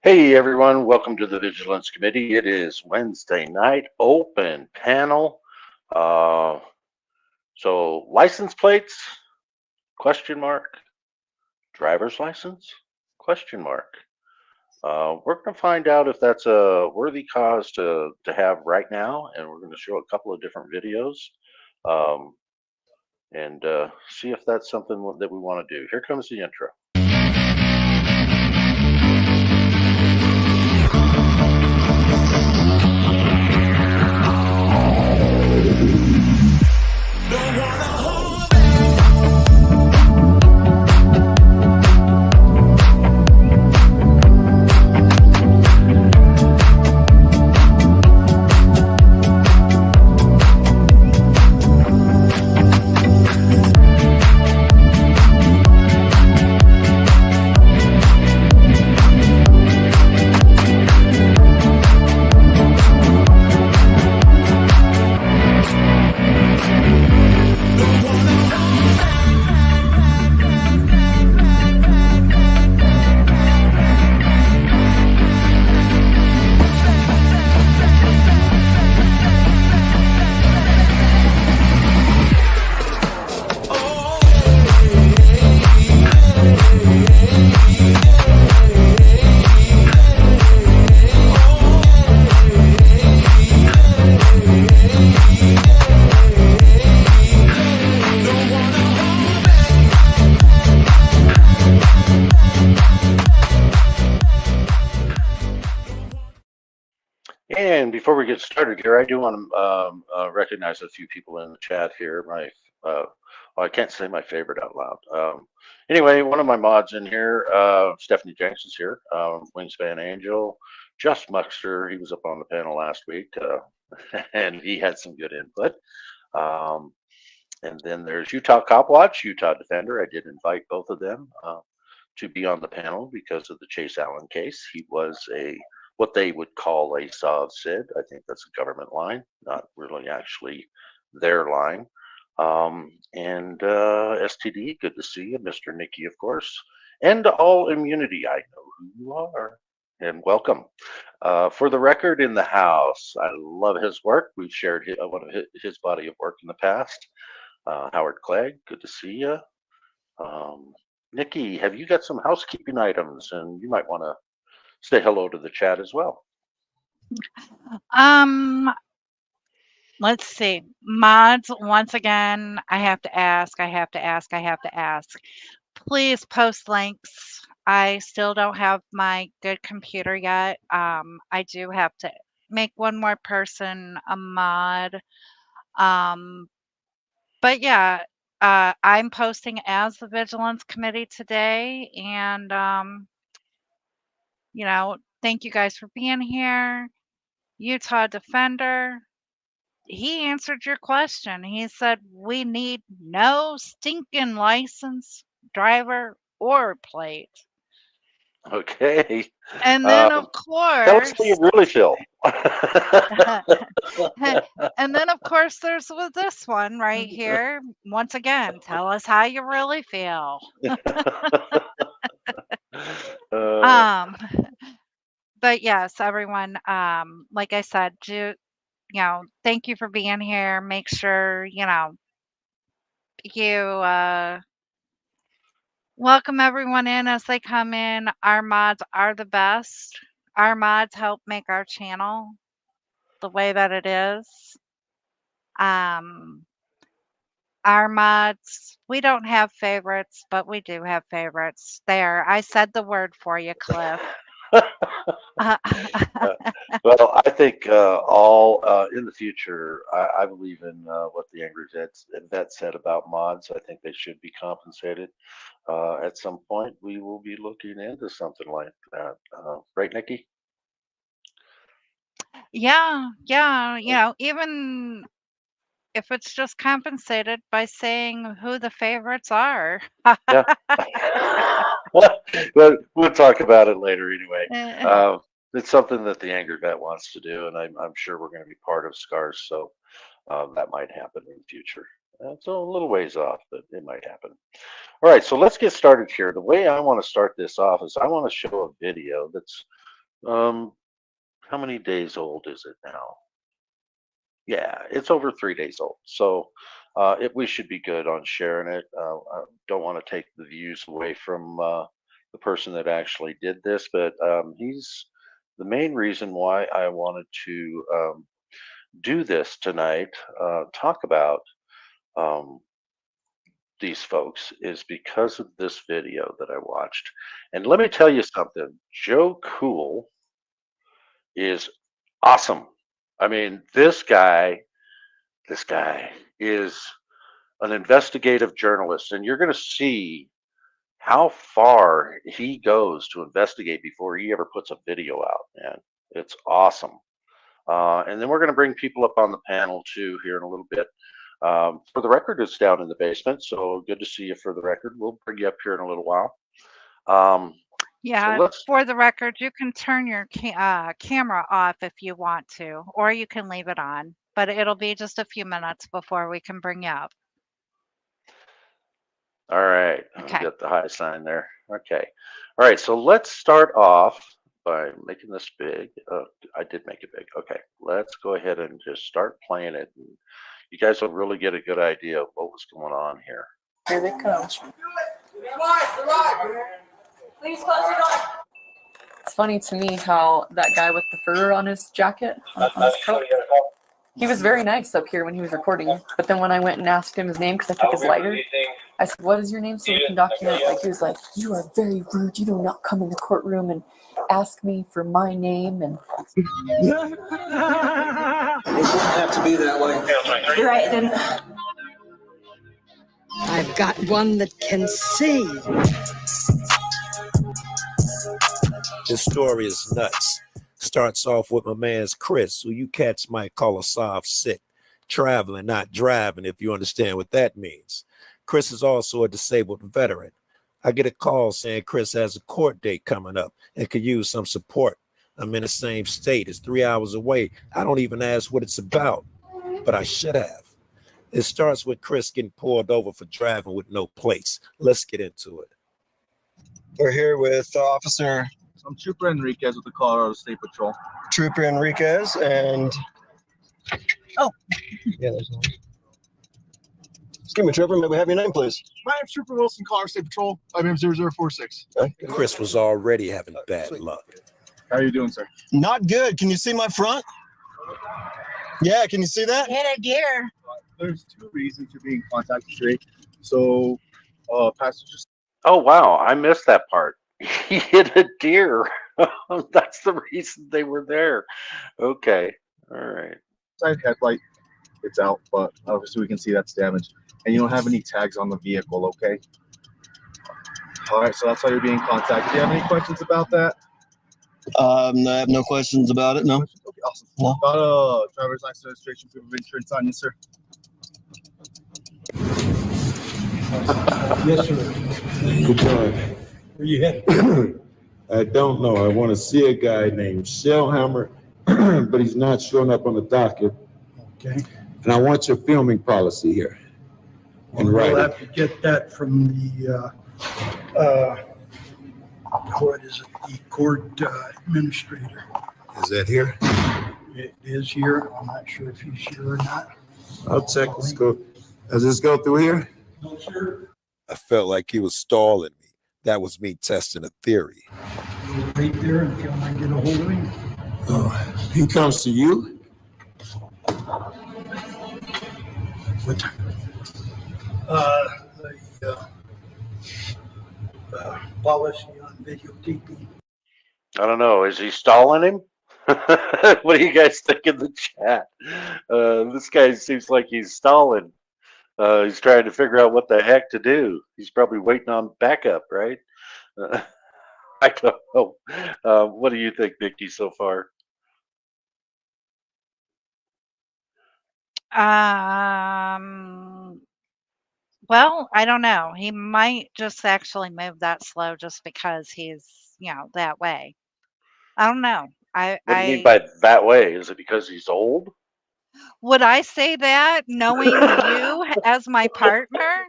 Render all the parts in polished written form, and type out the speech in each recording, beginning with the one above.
Hey everyone, welcome to the Vigilance Committee. It is Wednesday night, open panel. Uh, so license plates, question mark, driver's license, question mark. We're going to find out if that's a worthy cause to have right now, and we're going to show a couple of different videos um, and see if that's something that we want to do. Here comes the intro. And before we get started here, I do want to recognize a few people in the chat here. Well, I can't say my favorite out loud. Anyway, one of my mods in here, Stephanie Jenks is here. Wingspan Angel, Just Muxter, he was up on the panel last week, and he had some good input. And then there's Utah Copwatch, Utah Defender. I did invite both of them to be on the panel because of the Chase Allen case. He was what they would call a Sov Sid. I think that's a government line, not really actually their line. And STD, good to see you. Mr. Nikki, of course. And All Immunity, I know who you are. And welcome. For the record, in the house, I love his work. We've shared one of his body of work in the past. Howard Clegg, good to see you. Nikki, have you got some housekeeping items? And you might want to say hello to the chat as well. Let's see. Mods, once again, I have to ask. Please post links. I still don't have my good computer yet. I do have to make one more person a mod. But yeah, I'm posting as the Vigilance Committee today. And, thank you guys for being here. Utah Defender, he answered your question. He said, we need no stinking license, driver, or plate. Okay. And then, of Tell us course, how you really feel. and then, of course, there's this one right here. Once again, tell us how you really feel. But yes, everyone, like I said, thank you for being here. Make sure, you welcome everyone in as they come in. Our mods are the best. Our mods help make our channel the way that it is. Our mods, we don't have favorites, but we do have favorites. There, I said the word for you, Cliff. Well, I think all in the future, I believe in what the Angry Vet said about mods. I think they should be compensated. At some point, we will be looking into something like that. Right, Nikki? Yeah, even if it's just compensated by saying who the favorites are. Yeah. Well, we'll talk about it later anyway. It's something that the Angry Vet wants to do, and I'm sure we're going to be part of SCARS, so that might happen in the future. It's a little ways off, but it might happen. All right, so let's get started here. The way I want to start this off is I want to show a video that's How many days old is it now? Yeah, it's over 3 days old. So we should be good on sharing it. I don't want to take the views away from the person that actually did this, but he's the main reason why I wanted to do this tonight, talk about um, these folks, is because of this video that I watched. And let me tell you something, Joe Cool is awesome. I mean, this guy is an investigative journalist, and you're going to see how far he goes to investigate before he ever puts a video out. Man, it's awesome. And then we're going to bring people up on the panel too here in a little bit. For the record, it's down in the basement, so good to see you. For the record, we'll bring you up here in a little while. Yeah, let's. for the record, you can turn your camera off if you want to, or you can leave it on, but it'll be just a few minutes before we can bring you up. All right, Okay. get the high sign there. Okay, all right. So let's start off by making this big. I did make it big. Okay, let's go ahead and just start playing it. And you guys will really get a good idea of what was going on here. Here they come. Please close your door. It's funny to me how that guy with the fur on his jacket, on his coat, he was very nice up here when he was recording. But then when I went and asked him his name, because I took his lighter, I said, "What is your name so we can document?" Like, he was like, "You are very rude. You do not come in the courtroom and ask me for my name." And It didn't have to be that way. You're right, it didn't. I've got one that can see. This story is nuts. Starts off with my man's Chris, who you cats might call a soft sick, traveling, not driving, if you understand what that means. Chris is also a disabled veteran. I get a call saying Chris has a court date coming up and could use some support. I'm in the same state. It's 3 hours away. I don't even ask what it's about, but I should have. It starts with Chris getting pulled over for driving with no plates. Let's get into it. We're here with Officer I'm Trooper Enriquez with the Colorado State Patrol. Trooper Enriquez and Oh. Yeah, there's one. Excuse me, Trooper, may we have your name, please? My name's Trooper Wilson, Colorado State Patrol. IBM 0046. Okay. Chris was already having bad luck. How are you doing, sir? Not good. Can you see my front? Yeah, can you see that? Hit a deer. There's two reasons you're being contacted today. So, passengers. Oh wow, I missed that part. He hit a deer. That's the reason they were there. Okay, all right. Side headlight, it's out, but obviously we can see that's damaged. And you don't have any tags on the vehicle, okay? All right, so that's why you're being contacted. Do you have any questions about that? I have no questions about it, no. Okay, awesome. No. Got a driver's license, registration, proof of insurance on you, sir. Yes, sir. Good morning. Where you headed? I don't know. I want to see a guy named Shellhammer, but he's not showing up on the docket. Okay. And I want your filming policy here. Well, we'll have to get that from the, what is it, the court administrator. Is that here? It is here. I'm not sure if he's here or not. I'll check. Let's go. Does this go through here? No, sir. I felt like he was stalling me. That was me testing a theory. You'll wait there until I get a hold of him. Oh, he comes to you? What? The policy on videotaping. I don't know. Is he stalling him? What do you guys think in the chat? This guy seems like he's stalling. He's trying to figure out what the heck to do. He's probably waiting on backup, right? I don't know. What do you think, Vicky, so far? Well, I don't know. He might just actually move that slow just because he's, that way. I don't know. What do you mean by that way? Is it because he's old? Would I say that knowing you as my partner?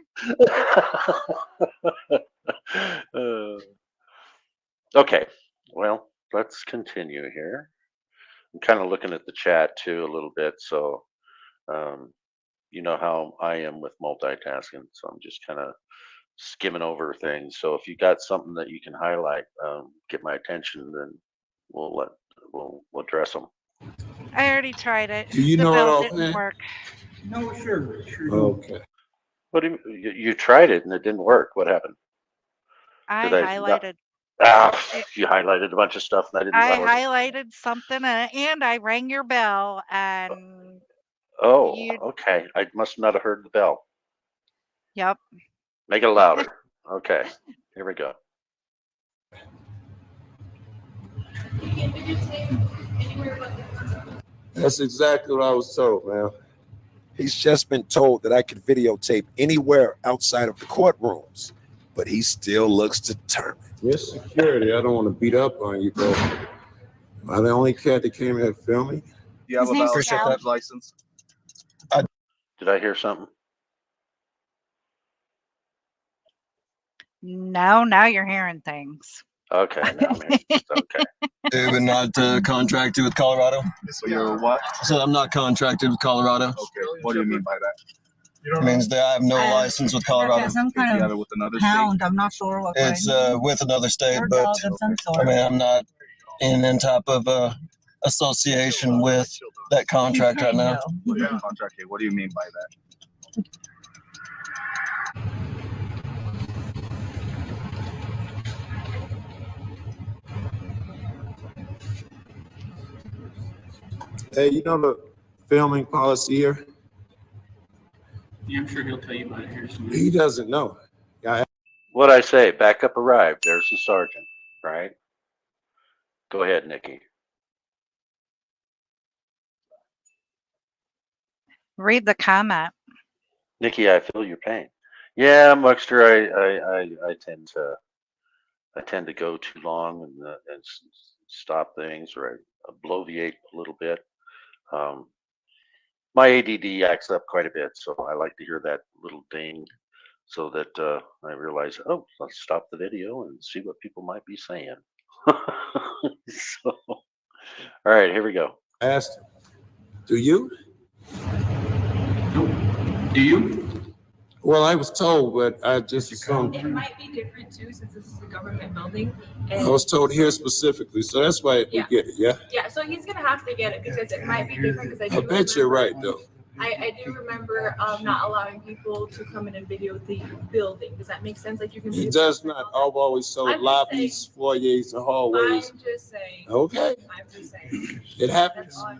Okay. Well, let's continue here. I'm kind of looking at the chat too a little bit, so you know how I am with multitasking, so I'm just kind of skimming over things. So if you got something that you can highlight, get my attention, then we'll address them. I already tried it. Do you The know it bell didn't offhand? work. No, sure. Okay. What do you tried it and it didn't work? What happened? I Did I not- highlighted. You highlighted a bunch of stuff and I didn't. I wasn't- highlighted something and I rang your bell and Oh, you- okay. I must not have heard the bell. yep. Make it louder. Okay, here we go. That's exactly what I was told, man. He's just been told that I can videotape anywhere outside of the courtrooms, but he still looks determined. Miss Security, I don't want to beat up on you, but am I the only cat that came here filming? Do you have His a name's valid Cal. Fed license? Did I hear something? No, now you're hearing things. Okay, now I'm hearing. It's okay. David, not contracted with Colorado. So you're what? So I'm not contracted with Colorado. Okay. What do you mean by that? It means that I have no license with Colorado. Some Do you kind have of it with another state? hound. I'm not sure what. It's with another state, Or but dog of some I sort. mean I'm not in type of association with that contract right now. With that contract, okay, what do you mean by that? Hey, you know the filming policy here? Yeah, I'm sure he'll tell you about it here soon. He doesn't know. What'd I say? Backup arrived. There's the sergeant, right? Go ahead, Nikki. Read the comment. Nikki, I feel your pain. Yeah, Muckster, I tend to go too long and stop things, or I bloviate a little bit. My ADD acts up quite a bit, so I like to hear that little ding, so that I realize, oh, let's stop the video and see what people might be saying. So, all right, here we go. I asked him, do you? Do you? Well, I was told, but I just assumed. It might be different too, since this is a government building. I was told here specifically, so that's why we Yeah. get it, yeah? Yeah, so he's gonna have to get it because it might be different. Because I bet you're right, though. I do remember not allowing people to come in and video the building. Does that make sense? Like you can. It does not. I've always I'm told just lobbies, foyers, and hallways. I'm just saying. Okay, I'm just saying. it happens. That's all.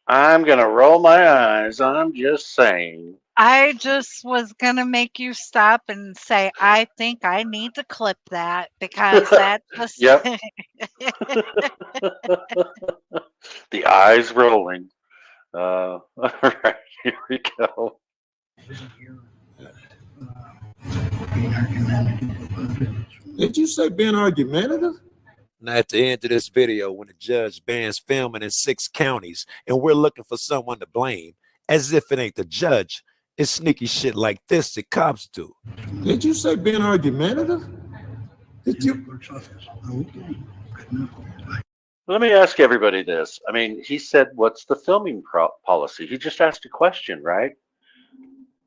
I'm gonna roll my eyes. I'm just saying. I just was gonna make you stop and say, I think I need to clip that because that just Yep. The eyes rolling. All right, here we go. Did you say being argumentative? Now, at the end of this video, when the judge bans filming in 6 counties and we're looking for someone to blame, as if it ain't the judge, it's sneaky shit like this that cops do. Did you say being argumentative? Did you? Let me ask everybody this. I mean, he said, what's the filming policy? He just asked a question, right?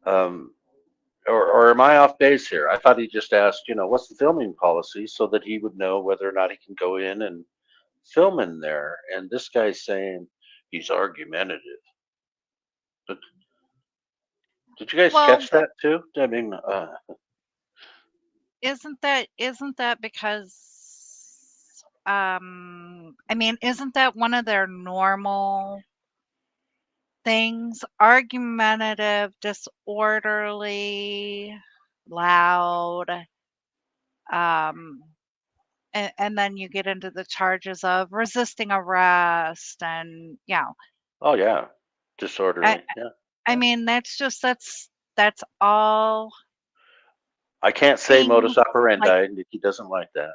Or am I off base here? I thought he just asked, what's the filming policy, so that he would know whether or not he can go in and film in there. And this guy's saying he's argumentative. But did you guys Well- catch that too? I mean, isn't that because isn't that one of their normal things? Argumentative, disorderly, loud, and then you get into the charges of resisting arrest and oh yeah, disorderly. Yeah, I mean that's all I can't say things modus operandi. Nikki doesn't like that.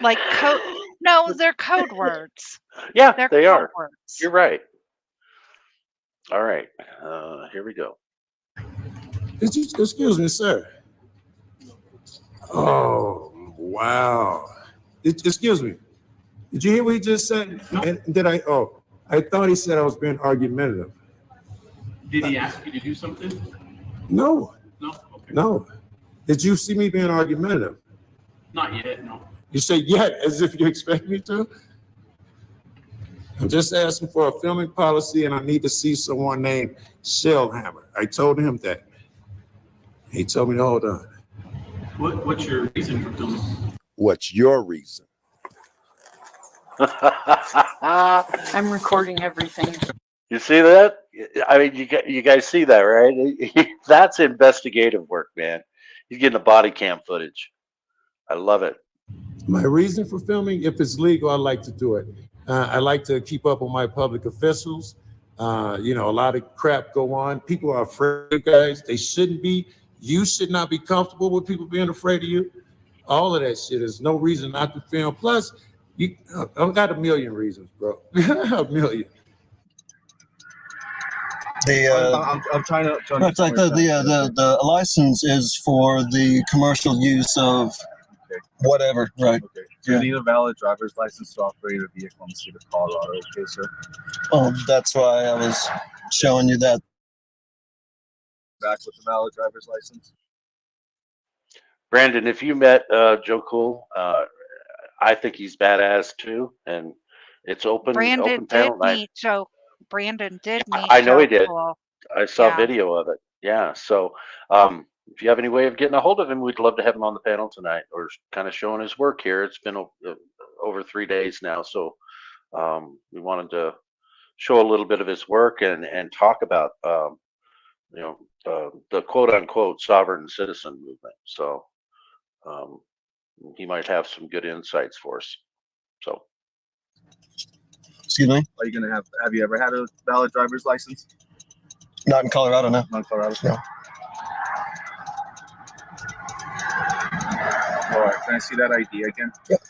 like code. No, they're code words. Yeah, They're they code are. words. You're right. All right, here we go. Excuse me, sir. Oh, wow. Excuse me. Did you hear what he just said? And did I? Oh, I thought he said I was being argumentative. Did he ask you to do something? No, No? Okay. no. Did you see me being argumentative? Not yet, no. You say yet, as if you expect me to? I'm just asking for a filming policy, and I need to see someone named Shellhammer. I told him that. He told me to hold on. What's your reason for filming? What's your reason? I'm recording everything. You see that? I mean, you guys see that, right? That's investigative work, man. He's getting the body cam footage. I love it. My reason for filming, if it's legal, I like to do it. I like to keep up with my public officials. You know, a lot of crap go on. People are afraid of guys. They shouldn't be. You should not be comfortable with people being afraid of you. All of that shit is no reason not to film. Plus, I've got a million reasons, bro. A million. I'm trying to It's like the license is for the commercial use of whatever, right? Okay. So you need a valid driver's license to operate a vehicle in the state of Colorado. Okay, sir. Oh, that's why I was showing you that. Back with a valid driver's license. Brandon, if you met Joe Cool, I think he's badass too, and it's open panel night. Brandon did meet. I know Joe he did. Cool. I saw Yeah. video of it. Yeah. So if you have any way of getting a hold of him, we'd love to have him on the panel tonight, or kind of showing his work here. It's been over 3 days now, so we wanted to show a little bit of his work and talk about the quote unquote sovereign citizen movement. So he might have some good insights for us. So. Excuse me? Are you gonna have you ever had a valid driver's license? Not in Colorado, no. Not in Colorado. No. All right. Can I see that ID again? Yep.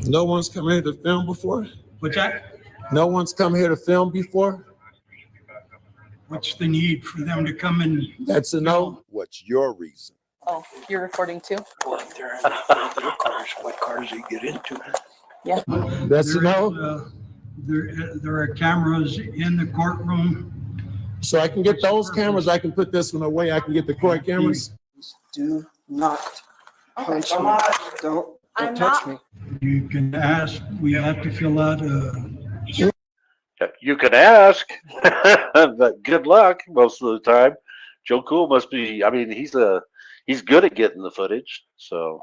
No one's come here to film before? What's that? No one's come here to film before? What's the need for them to come in? That's a no. What's your reason? Oh, you're recording too? What cars they get into. Yeah. That's a no. There are cameras in the courtroom. So I can get those cameras. I can put this one away. I can get the court cameras. Do not punch me. Don't I'm touch not- me. You can ask, we have to fill out a, You can ask, but good luck most of the time. Joe Cool must be. I mean, he's good at getting the footage. So.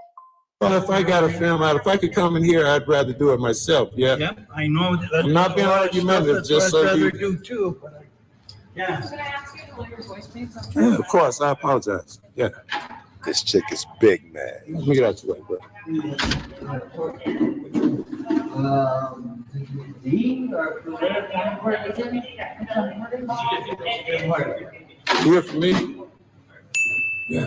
Well, if I got to film out, if I could come in here, I'd rather do it myself. Yeah. yep, I know. I'm not being argumentative, That's just what so I'd you- rather do too. But yeah. Can I ask you to lower your voice, please? Yeah, of course. I apologize. Yeah. This chick is big mad. Let me get out your way, bro. You hear from me? Yeah.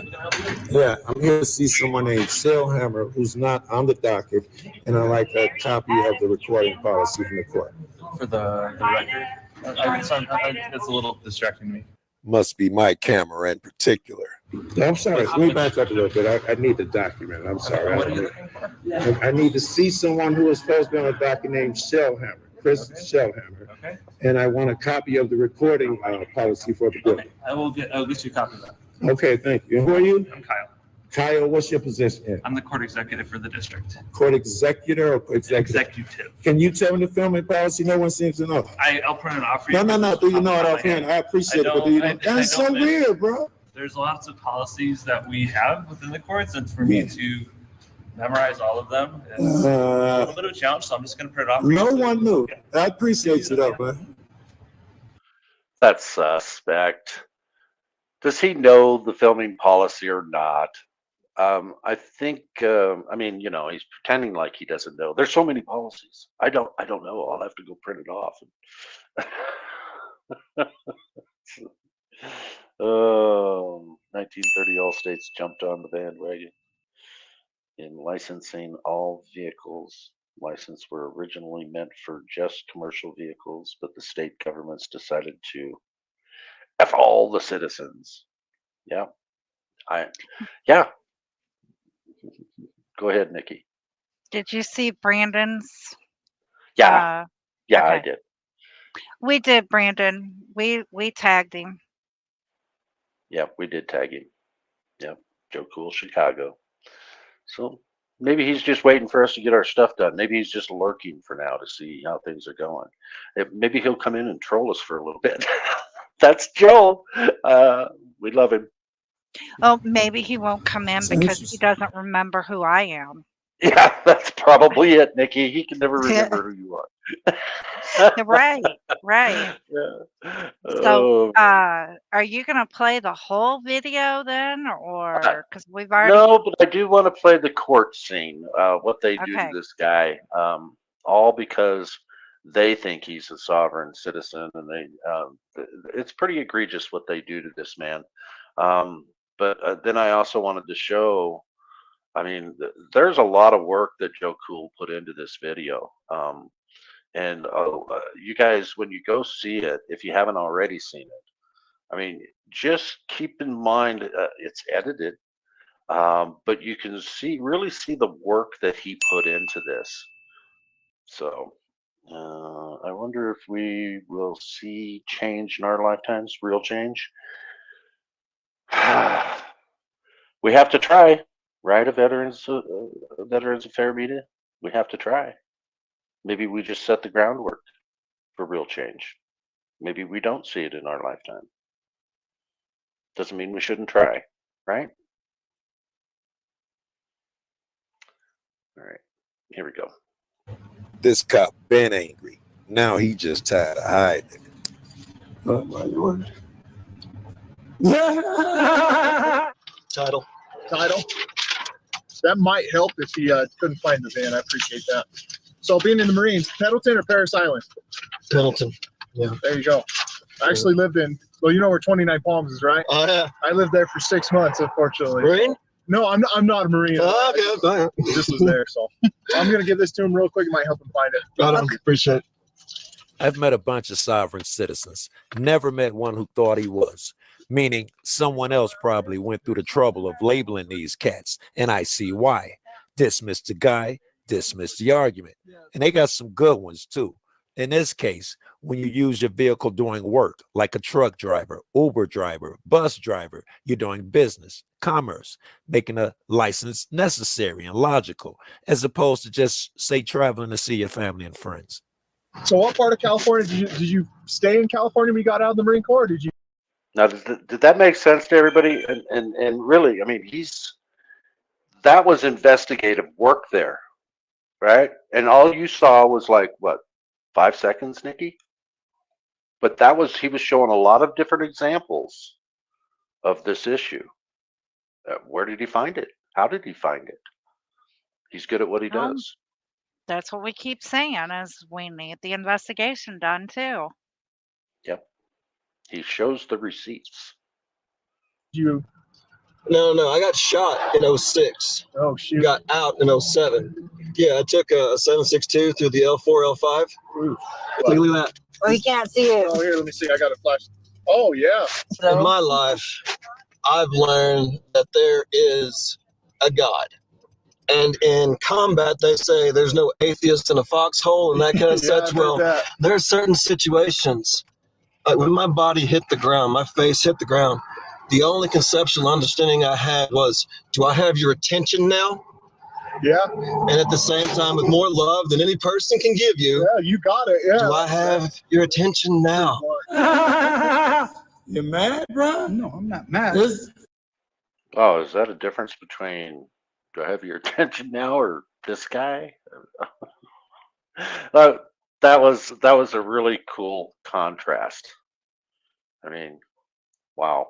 Yeah, I'm here to see someone named Shellhammer who's not on the docket, and I'd like a copy of the recording policy from the court. For the record, it's a little distracting to me. Must be my camera in particular. I'm sorry. Let me back up a little bit. I need the document. I'm sorry. What are you looking for? I need to see someone who is supposed to be on a docket named Shellhammer, Chris Shellhammer, Okay. and I want a copy of the recording policy for the building. I'll get you a copy of that. Okay, thank you. And who are you? I'm Kyle. Kyle, what's your position? I'm the court executive for the district. Court executive or executive? Executive. Can you tell me the filming policy? No one seems to know. I'll print it off for you. No. Do you know it offhand? I appreciate it, but do you know? That's so weird, bro. There's lots of policies that we have within the courts, and for me to memorize all of them is a little bit of a challenge, so I'm just going to print it off for you. No one knew. I appreciate you, though, man. That's suspect. Does he know the filming policy or not? I think. I mean, he's pretending like he doesn't know. There's so many policies. I don't know. I'll have to go print it off. Oh, 1930, all states jumped on the bandwagon in licensing all vehicles. License were originally meant for just commercial vehicles, but the state governments decided to F all the citizens. Yeah. Go ahead, Nikki. Did you see Brandon's? Yeah, yeah, I okay. did. We did, Brandon. We tagged him. Yeah, we did tag him. Yep, Joe Cool Chicago. So maybe he's just waiting for us to get our stuff done. Maybe he's just lurking for now to see how things are going. Maybe he'll come in and troll us for a little bit. That's Joe. We love him. Oh, maybe he won't come in because he doesn't remember who I am. Yeah, that's probably it, Nikki. He can never remember who you are. Right. Yeah. So, Oh, are you gonna play the whole video then, or because we've already? no, but I do want to play the court scene. What they do Okay. to this guy, all because they think he's a sovereign citizen, and it's pretty egregious what they do to this man. But then I also wanted to show. I mean, there's a lot of work that Joe Cool put into this video. And you guys, when you go see it, if you haven't already seen it, I mean, just keep in mind it's edited, but you can really see the work that he put into this. So I wonder if we will see change in our lifetimes, real change. We have to try, right? A Veterans Affair meeting. We have to try. Maybe we just set the groundwork for real change. Maybe we don't see it in our lifetime. Doesn't mean we shouldn't try, right? All right, here we go. This cop been angry. Now he just tired of hiding. Oh my lord. Title. That might help if he couldn't find the van. I appreciate that. So being in the Marines, Pendleton or Paris Island? Pendleton. Yeah. There you go. I actually lived in, well, you know where 29 Palms is, right? Oh yeah. I lived there for 6 months, unfortunately. Marine? No, I'm not a Marine. Oh, okay. Go ahead. This was there, so I'm gonna give this to him real quick. It might help him find it. Right on. Appreciate it. I've met a bunch of sovereign citizens, never met one who thought he was, meaning someone else probably went through the trouble of labeling these cats, and I see why. Dismiss the guy, dismiss the argument. And they got some good ones too. In this case, when you use your vehicle doing work, like a truck driver, Uber driver, bus driver, you're doing business, commerce, making a license necessary and logical, as opposed to just, say, traveling to see your family and friends. So what part of California did you stay in California when you got out of the Marine Corps? Or did you? Now, did that make sense to everybody? And really, I mean, that was investigative work there, right? And all you saw was like, what, 5 seconds, Nikki? But he was showing a lot of different examples of this issue. Where did he find it? How did he find it? He's good at what he does. That's what we keep saying is we need the investigation done too. Yep. He shows the receipts. You? No, I got shot in 06. Oh shoot. Got out in 07. Yeah, I took a 762 through the L4, L5. Ooh. Take a look at that. Oh, you can't see it. Oh, here, let me see. I got a flash. Oh yeah. In my life, I've learned that there is a God. And in combat, they say there's no atheist in a foxhole and that kind of such. Well, there are certain situations. Like when my body hit the ground, my face hit the ground, the only conceptual understanding I had was, do I have your attention now? Yeah. And at the same time, with more love than any person can give you. Yeah, you got it. Yeah. Do I have your attention now? You mad, bro? No, I'm not mad. Oh, is that a difference between do I have your attention now or this guy? That was a really cool contrast. I mean, wow.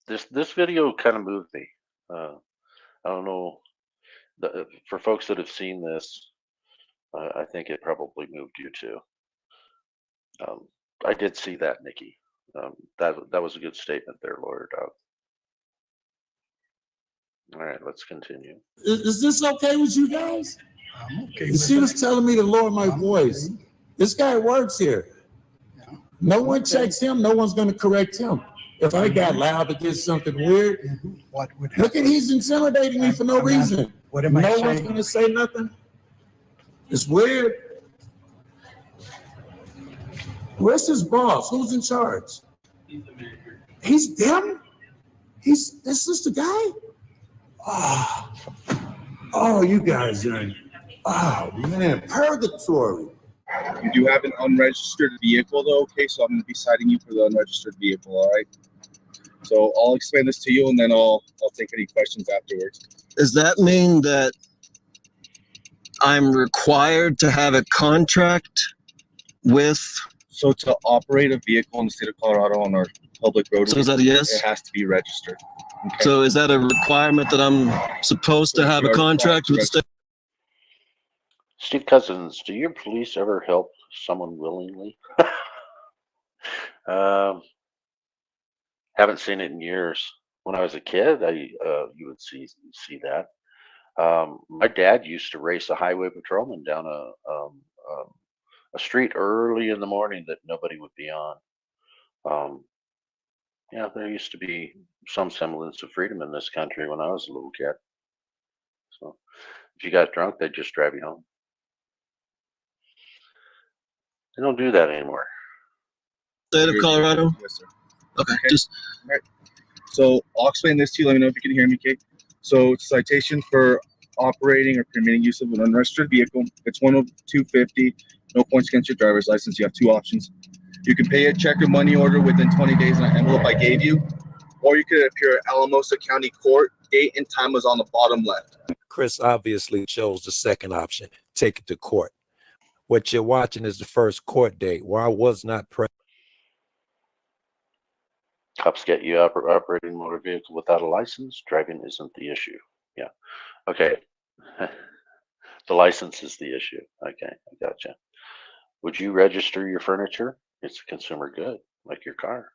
This video kind of moved me. I don't know. For folks that have seen this, I think it probably moved you too. I did see that, Nikki. That was a good statement there, Lawyer Dog. All right, let's continue. Is this okay with you guys? I'm okay. She was telling me to lower my voice. This guy works here. No one checks him. No one's going to correct him. If I got loud against something weird, What would look at he's intimidating me for no reason. What am I No one's saying? gonna say nothing? It's weird. Where's his boss? Who's in charge? He's the manager. He's them? This is the guy? Oh, you guys are in, oh man, purgatory. You do have an unregistered vehicle though, okay? So I'm gonna be citing you for the unregistered vehicle, all right? So I'll explain this to you and then I'll take any questions afterwards. Does that mean that I'm required to have a contract with? So to operate a vehicle in the state of Colorado on our public roadways, So is that a yes? it has to be registered. Okay? So is that a requirement that I'm supposed to have a contract with the state? Steve Cousins, do your police ever help someone willingly? Haven't seen it in years. When I was a kid, you would see that. My dad used to race a highway patrolman down a street early in the morning that nobody would be on. Yeah, there used to be some semblance of freedom in this country when I was a little kid. So if you got drunk, they'd just drive you home. They don't do that anymore. State of Colorado? Yes, sir. Okay, Okay. just All right. So I'll explain this to you. Let me know if you can hear me, Kate. So citation for operating or permitting use of an unregistered vehicle. It's 10250. No points against your driver's license. You have two options. You can pay a check or money order within 20 days in an envelope I gave you, or you could appear at Alamosa County Court. Date and time was on the bottom left. Chris obviously chose the second option, take it to court. What you're watching is the first court date where I was not present. Cops get you operating a motor vehicle without a license. Driving isn't the issue. Yeah. Okay. The license is the issue. Okay, I gotcha. Would you register your furniture? It's a consumer good, like your car.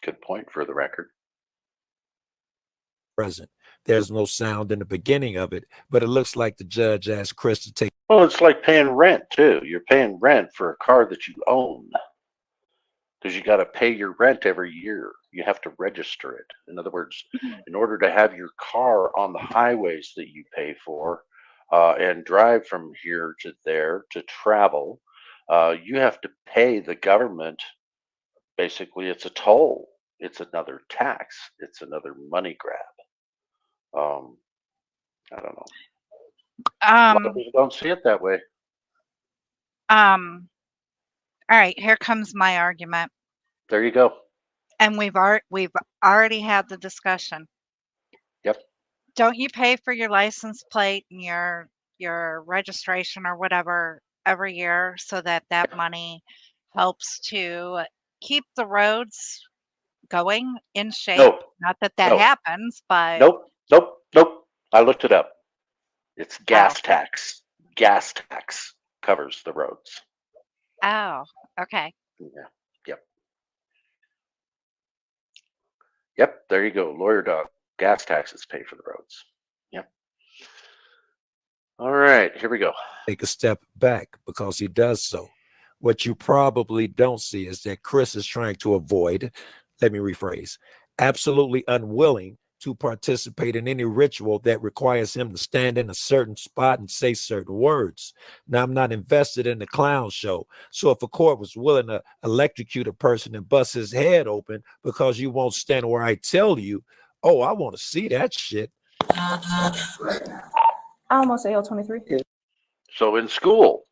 Good point for the record. Present. There's no sound in the beginning of it, but it looks like the judge asked Chris to take. Well, it's like paying rent too. You're paying rent for a car that you own because you got to pay your rent every year. You have to register it. In other words, in order to have your car on the highways that you pay for and drive from here to there to travel, you have to pay the government. Basically, it's a toll. It's another tax. It's another money grab. I don't know. A lot of people don't see it that way. All right, here comes my argument. There you go. And we've already had the discussion. Yep. Don't you pay for your license plate and your registration or whatever every year so that money helps to keep the roads going in shape? Nope. Not that Nope. happens, but Nope. I looked it up. It's gas tax. Gas tax covers the roads. oh, okay. Yeah. Yep. There you go. Lawyer dog. Gas taxes pay for the roads. Yep. All right. Here we go. Take a step back because he does so. What you probably don't see is that Chris is trying to avoid, let me rephrase, absolutely unwilling to participate in any ritual that requires him to stand in a certain spot and say certain words. Now, I'm not invested in the clown show. So if a court was willing to electrocute a person and bust his head open because you won't stand where I tell you, oh, I want to see that shit. Almost AL23. So in school,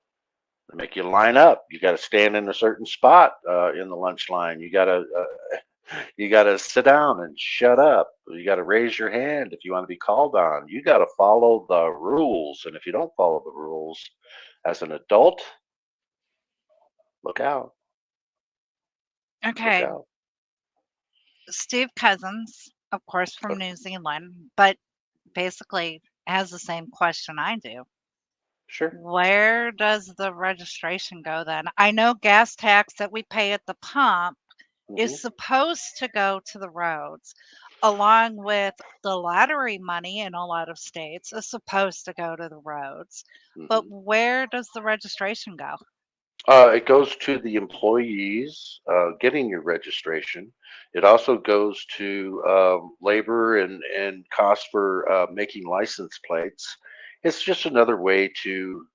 they make you line up. You got to stand in a certain spot in the lunch line. You got to sit down and shut up. You got to raise your hand if you want to be called on. You got to follow the rules. And if you don't follow the rules as an adult, look out. Okay. Look out. Steve Cousins, of course, from New Zealand, but basically has the same question I do. Sure. Where does the registration go then? I know gas tax that we pay at the pump is supposed to go to the roads, along with the lottery money in a lot of states is supposed to go to the roads. But where does the registration go? It goes to the employees getting your registration. It also goes to labor and cost for making license plates. It's just another way to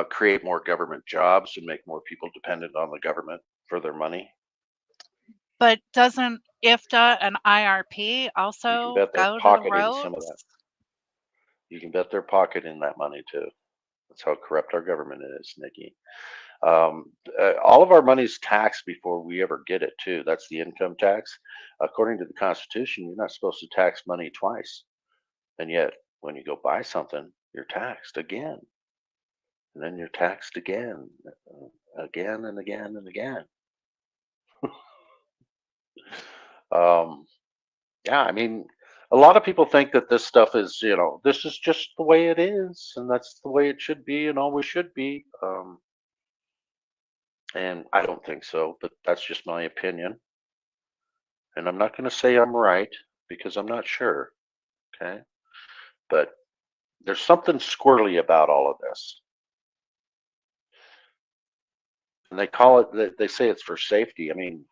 create more government jobs and make more people dependent on the government for their money. But doesn't IFTA and IRP You can also bet they're go to the pocketing some of that. roads? You can bet they're pocketing that money too. That's how corrupt our government is, Nikki. All of our money is taxed before we ever get it too. That's the income tax. According to the Constitution, you're not supposed to tax money twice. And yet, when you go buy something, you're taxed again. And then you're taxed again, again and again and again. Yeah, I mean, a lot of people think that this stuff is, this is just the way it is, and that's the way it should be and always should be. And I don't think so, but that's just my opinion. And I'm not going to say I'm right because I'm not sure. Okay. But there's something squirrely about all of this. And they call it, they say it's for safety. I mean,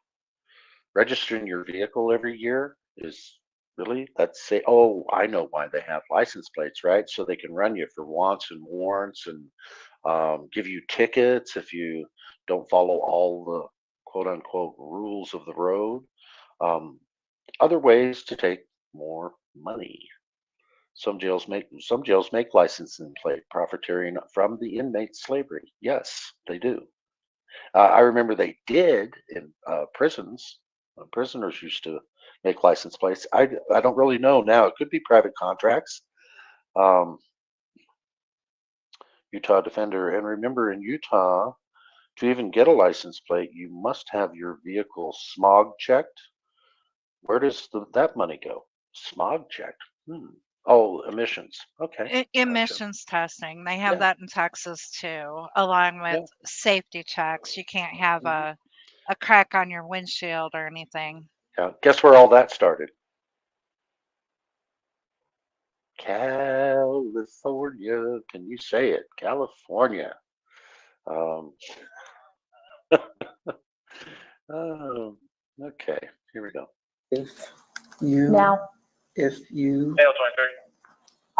registering your vehicle every year is really, oh, I know why they have license plates, right? So they can run you for wants and warrants and give you tickets if you don't follow all the quote unquote rules of the road. Other ways to take more money. Some jails make licensing plate profiteering from the inmate slavery. Yes, they do. I remember they did in prisons. Prisoners used to make license plates. I don't really know now. It could be private contracts. Utah Defender, and remember in Utah, to even get a license plate, you must have your vehicle smog checked. Where does that money go? Smog checked. Oh, emissions. Okay. Gotcha. Emissions testing. They have Yeah. that in Texas too, along with safety checks. You can't have a crack on your windshield or anything. Yeah. Guess where all that started? California. Can you say it? California. Okay. Here we go. If you Now, if you can you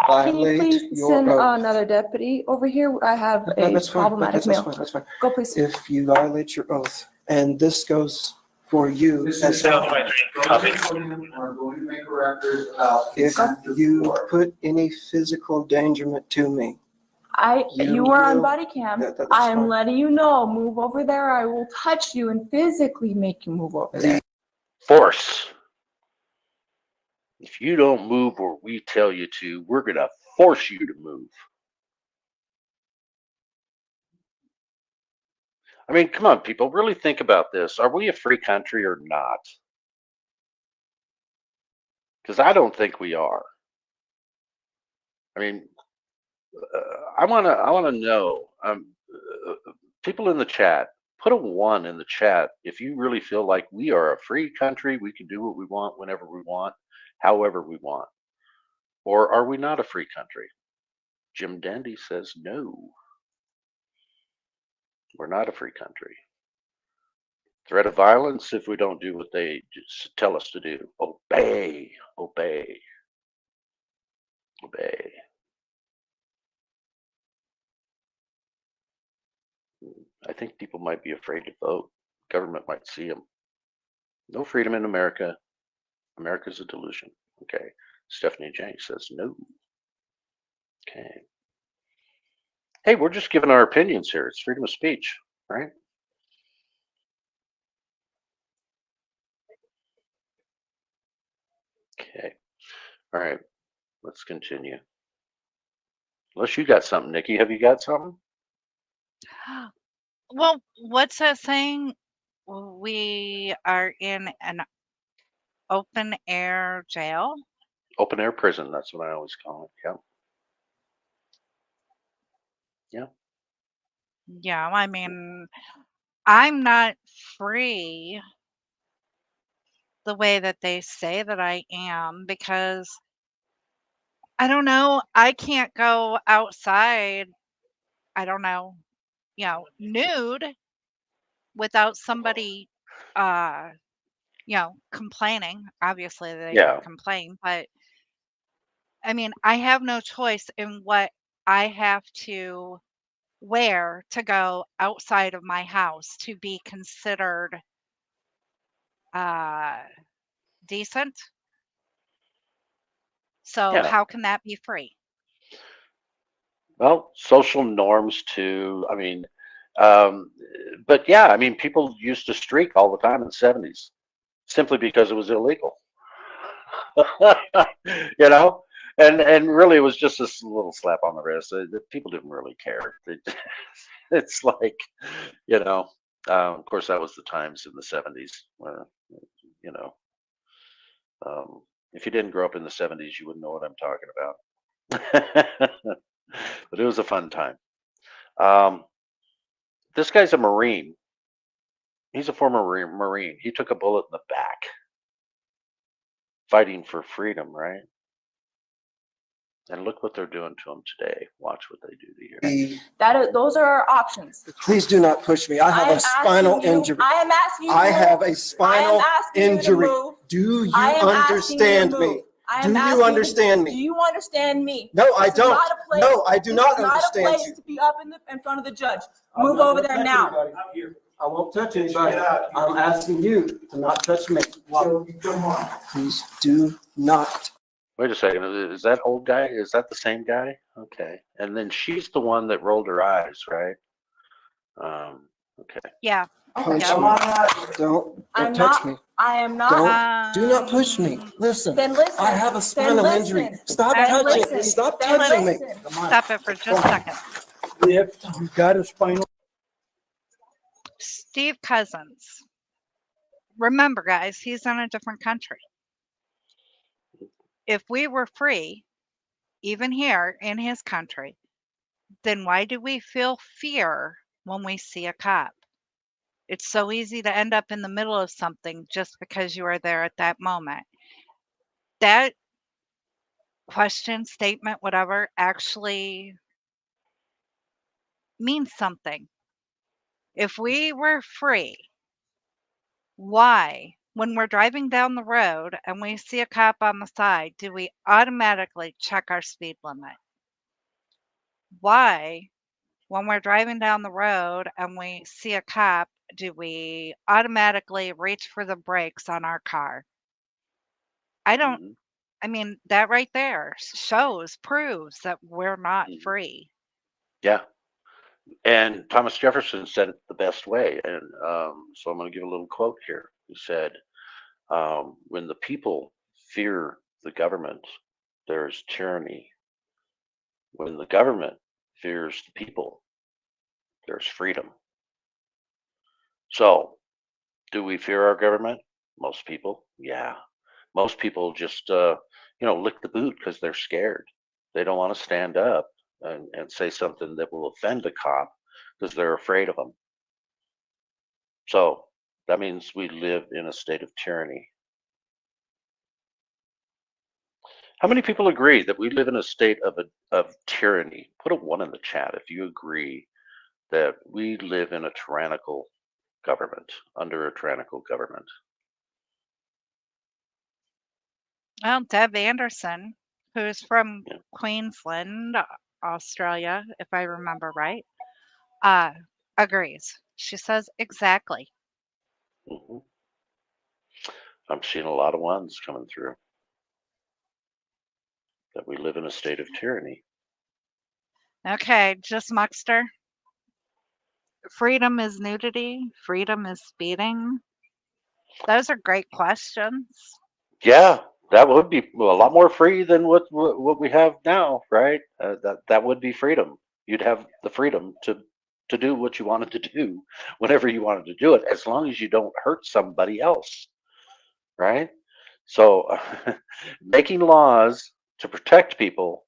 violate please your send oath. another deputy over here? I have No, a that's fine. problematic That's male. fine. That's fine. Go please. If you violate your oath, and this goes for you as This is well. Copy. If you put any physical endangerment to me, You are on will- body cam. that's I am fine. letting you know, move over there. I will touch you and physically make you move over there. Force. If you don't move where we tell you to, we're going to force you to move. I mean, come on, people, really think about this. Are we a free country or not? Because I don't think we are. I mean, I want to know. People in the chat, put a 1 in the chat if you really feel like we are a free country. We can do what we want whenever we want, however we want. Or are we not a free country? Jim Dandy says no. We're not a free country. Threat of violence if we don't do what they just tell us to do. Obey, obey, obey. I think people might be afraid to vote. Government might see them. No freedom in America. America's a delusion. Okay. Stephanie Jenks says no. Okay. Hey, we're just giving our opinions here. It's freedom of speech, right? Okay. All right. Let's continue. Unless you got something, Nikki. Have you got something? Well, what's that saying? We are in an open air jail. Open air prison. That's what I always call it. Yeah. Yeah. Yeah, I mean, I'm not free the way that they say that I am because I don't know, I can't go outside, I don't know, nude without somebody uh complaining. Obviously they Yeah. can complain, but I mean, I have no choice in what I have to wear to go outside of my house to be considered decent. So Yeah. how can that be free? Well, social norms too. I mean, but yeah, I mean, people used to streak all the time in the 70s simply because it was illegal. You know, and really it was just this little slap on the wrist. People didn't really care. It's like, you know, of course that was the times in the 70s where, you know, if you didn't grow up in the 70s, you wouldn't know what I'm talking about. But it was a fun time. This guy's a Marine. He's a former Marine. He took a bullet in the back fighting for freedom, right? And look what they're doing to him today. Watch what they do to you. Those are our options. Please do not push me. I have a spinal injury. I am asking you. I have a spinal injury. Do you understand me? Do you understand me? Do you understand me? No, I don't. No, I do not understand you. This is not a place to be up in front of the judge. Move over there now. I won't touch anybody. I'm asking you to not touch me. Please do not. Wait a second. Is that old guy? Is that the same guy? Okay. And then she's the one that rolled her eyes, right? Okay. Yeah. Push Yeah. me. Don't touch me. I am not. Do not push me. Listen. Then listen. I have a spinal Then injury. listen. Stop Then touching. listen. Stop Then touching me. listen. Stop it for just a second. If you got a spinal. Steve Cousins. Remember, guys, he's in a different country. If we were free, even here in his country, then why do we feel fear when we see a cop? It's so easy to end up in the middle of something just because you are there at that moment. That question, statement, whatever, actually means something. If we were free, why, when we're driving down the road and we see a cop on the side, do we automatically check our speed limit? Why, when we're driving down the road and we see a cop, do we automatically reach for the brakes on our car? I mean, that right there proves that we're not free. Yeah. And Thomas Jefferson said it the best way. And so I'm going to give a little quote here. He said, when the people fear the government, there's tyranny. When the government fears the people, there's freedom. So, do we fear our government? Most people, yeah. Most people just, lick the boot because they're scared. They don't want to stand up and say something that will offend a cop because they're afraid of them. So, that means we live in a state of tyranny. How many people agree that we live in a state of tyranny? Put a 1 in the chat if you agree that we live in a tyrannical government, under a tyrannical government. Well, Deb Anderson, who's from Queensland, Australia, if I remember right, agrees. She says exactly. Mm-hmm. I'm seeing a lot of ones coming through. That we live in a state of tyranny. Okay, just Muckster. Freedom is nudity. Freedom is speeding. Those are great questions. Yeah, that would be a lot more free than what we have now, right? That would be freedom. You'd have the freedom to do what you wanted to do whenever you wanted to do it, as long as you don't hurt somebody else, right? So making laws to protect people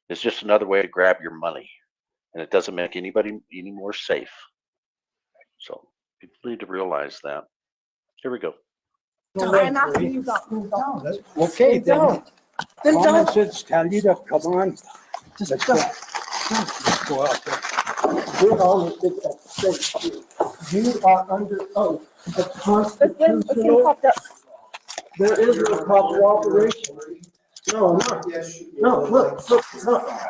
is just another way to grab your money, and it doesn't make anybody any more safe. So people need to realize that. Here we go. I'm asking you don't. Okay, then. Then Common don't. sense tell you to come on. Let's go out there. We're all in that state. You are under oath of constitutional. There is no cooperation. No, no. No, look,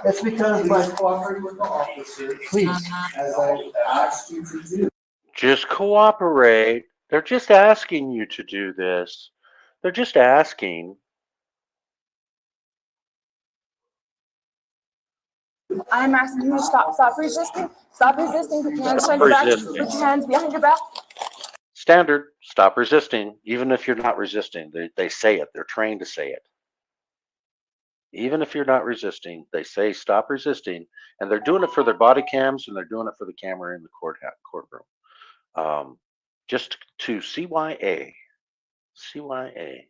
it's because by cooperating with the officer, please, as I asked you to do. Just cooperate. They're just asking you to do this. They're just asking. I'm asking you to stop resisting. Stop resisting. Put your hands behind your back. resisting. Put your hands behind your back. Standard. Stop resisting. Even if you're not resisting, they say it. They're trained to say it. Even if you're not resisting, they say stop resisting, and they're doing it for their body cams and they're doing it for the camera in the courtroom. Just to CYA. CYA.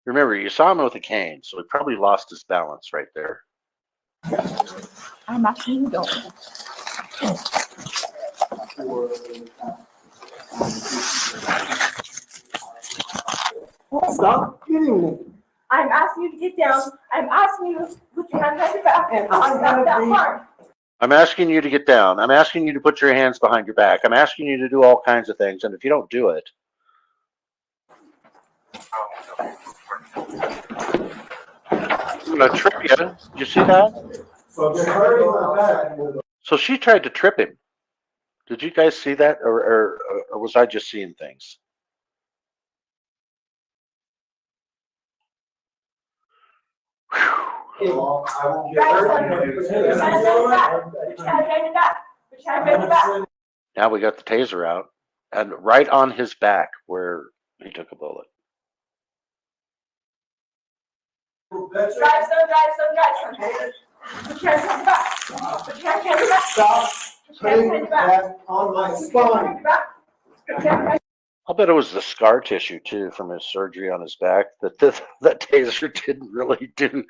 Remember, you saw him with a cane, so he probably lost his balance right there. I'm asking you to don't. Stop hitting me. I'm asking you to get down. I'm asking you to put your hands behind your back. And I'm not that hard. I'm asking you to get down. I'm asking you to put your hands behind your back. I'm asking you to do all kinds of things, and if you don't do it, I'm gonna trip you. Did you see that? So she tried to trip him. Did you guys see that, or was I just seeing things? Now we got the taser out, and right on his back where he took a bullet. Drive, son. Put your hands behind your back. Put your hands behind your back. Stop putting that on my spine. I'll bet it was the scar tissue too from his surgery on his back that that taser didn't really do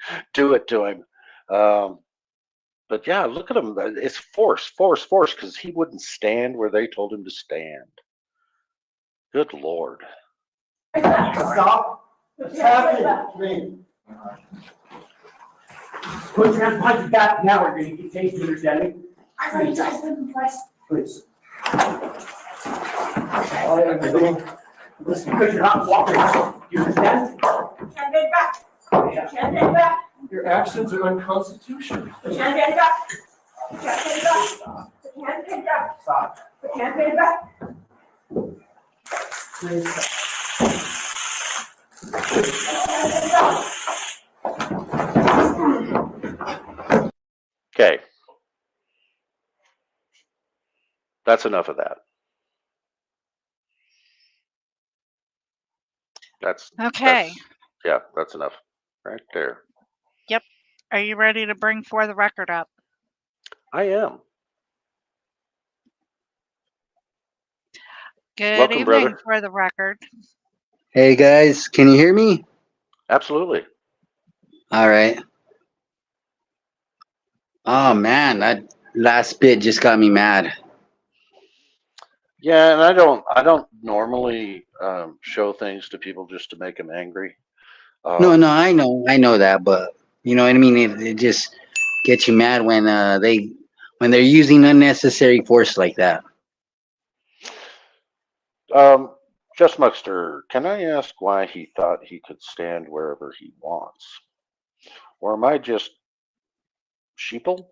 it to him. But yeah, look at him. It's force, because he wouldn't stand where they told him to stand. Good Lord. Stop attacking me. Put your hands behind your back now, or you're going to get tased, you understand me? I'm ready to drive them twice. Please. Listen, because you're not cooperating. You understand? Put your hands behind your back. Put your hands behind your back. Your actions are unconstitutional. Put your hands behind your back. Put your hands behind your back. Put your hands behind your back. Stop. Put your hands behind your back. Please. Okay. That's enough of that. That's Okay. that's enough right there. Yep. Are you ready to bring for the record up? I am. Good Welcome, evening, brother. for the record. Hey guys, can you hear me? Absolutely. All right. Oh man, that last bit just got me mad. Yeah, and I don't normally show things to people just to make them angry. No, I know that, but you know what I mean. It just gets you mad when they're using unnecessary force like that. Just Muxter, can I ask why he thought he could stand wherever he wants? Or am I just sheeple?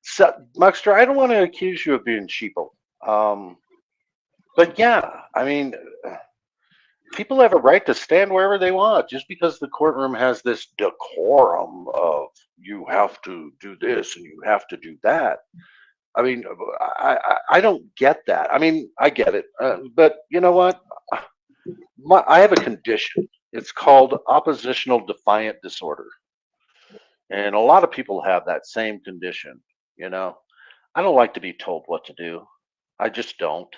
So, Muxter, I don't want to accuse you of being sheeple. But yeah, I mean, people have a right to stand wherever they want. Just because the courtroom has this decorum of you have to do this and you have to do that. I mean, I don't get that. I mean, I get it. But you know what? I have a condition. It's called oppositional defiant disorder. And a lot of people have that same condition, you know. I don't like to be told what to do. I just don't.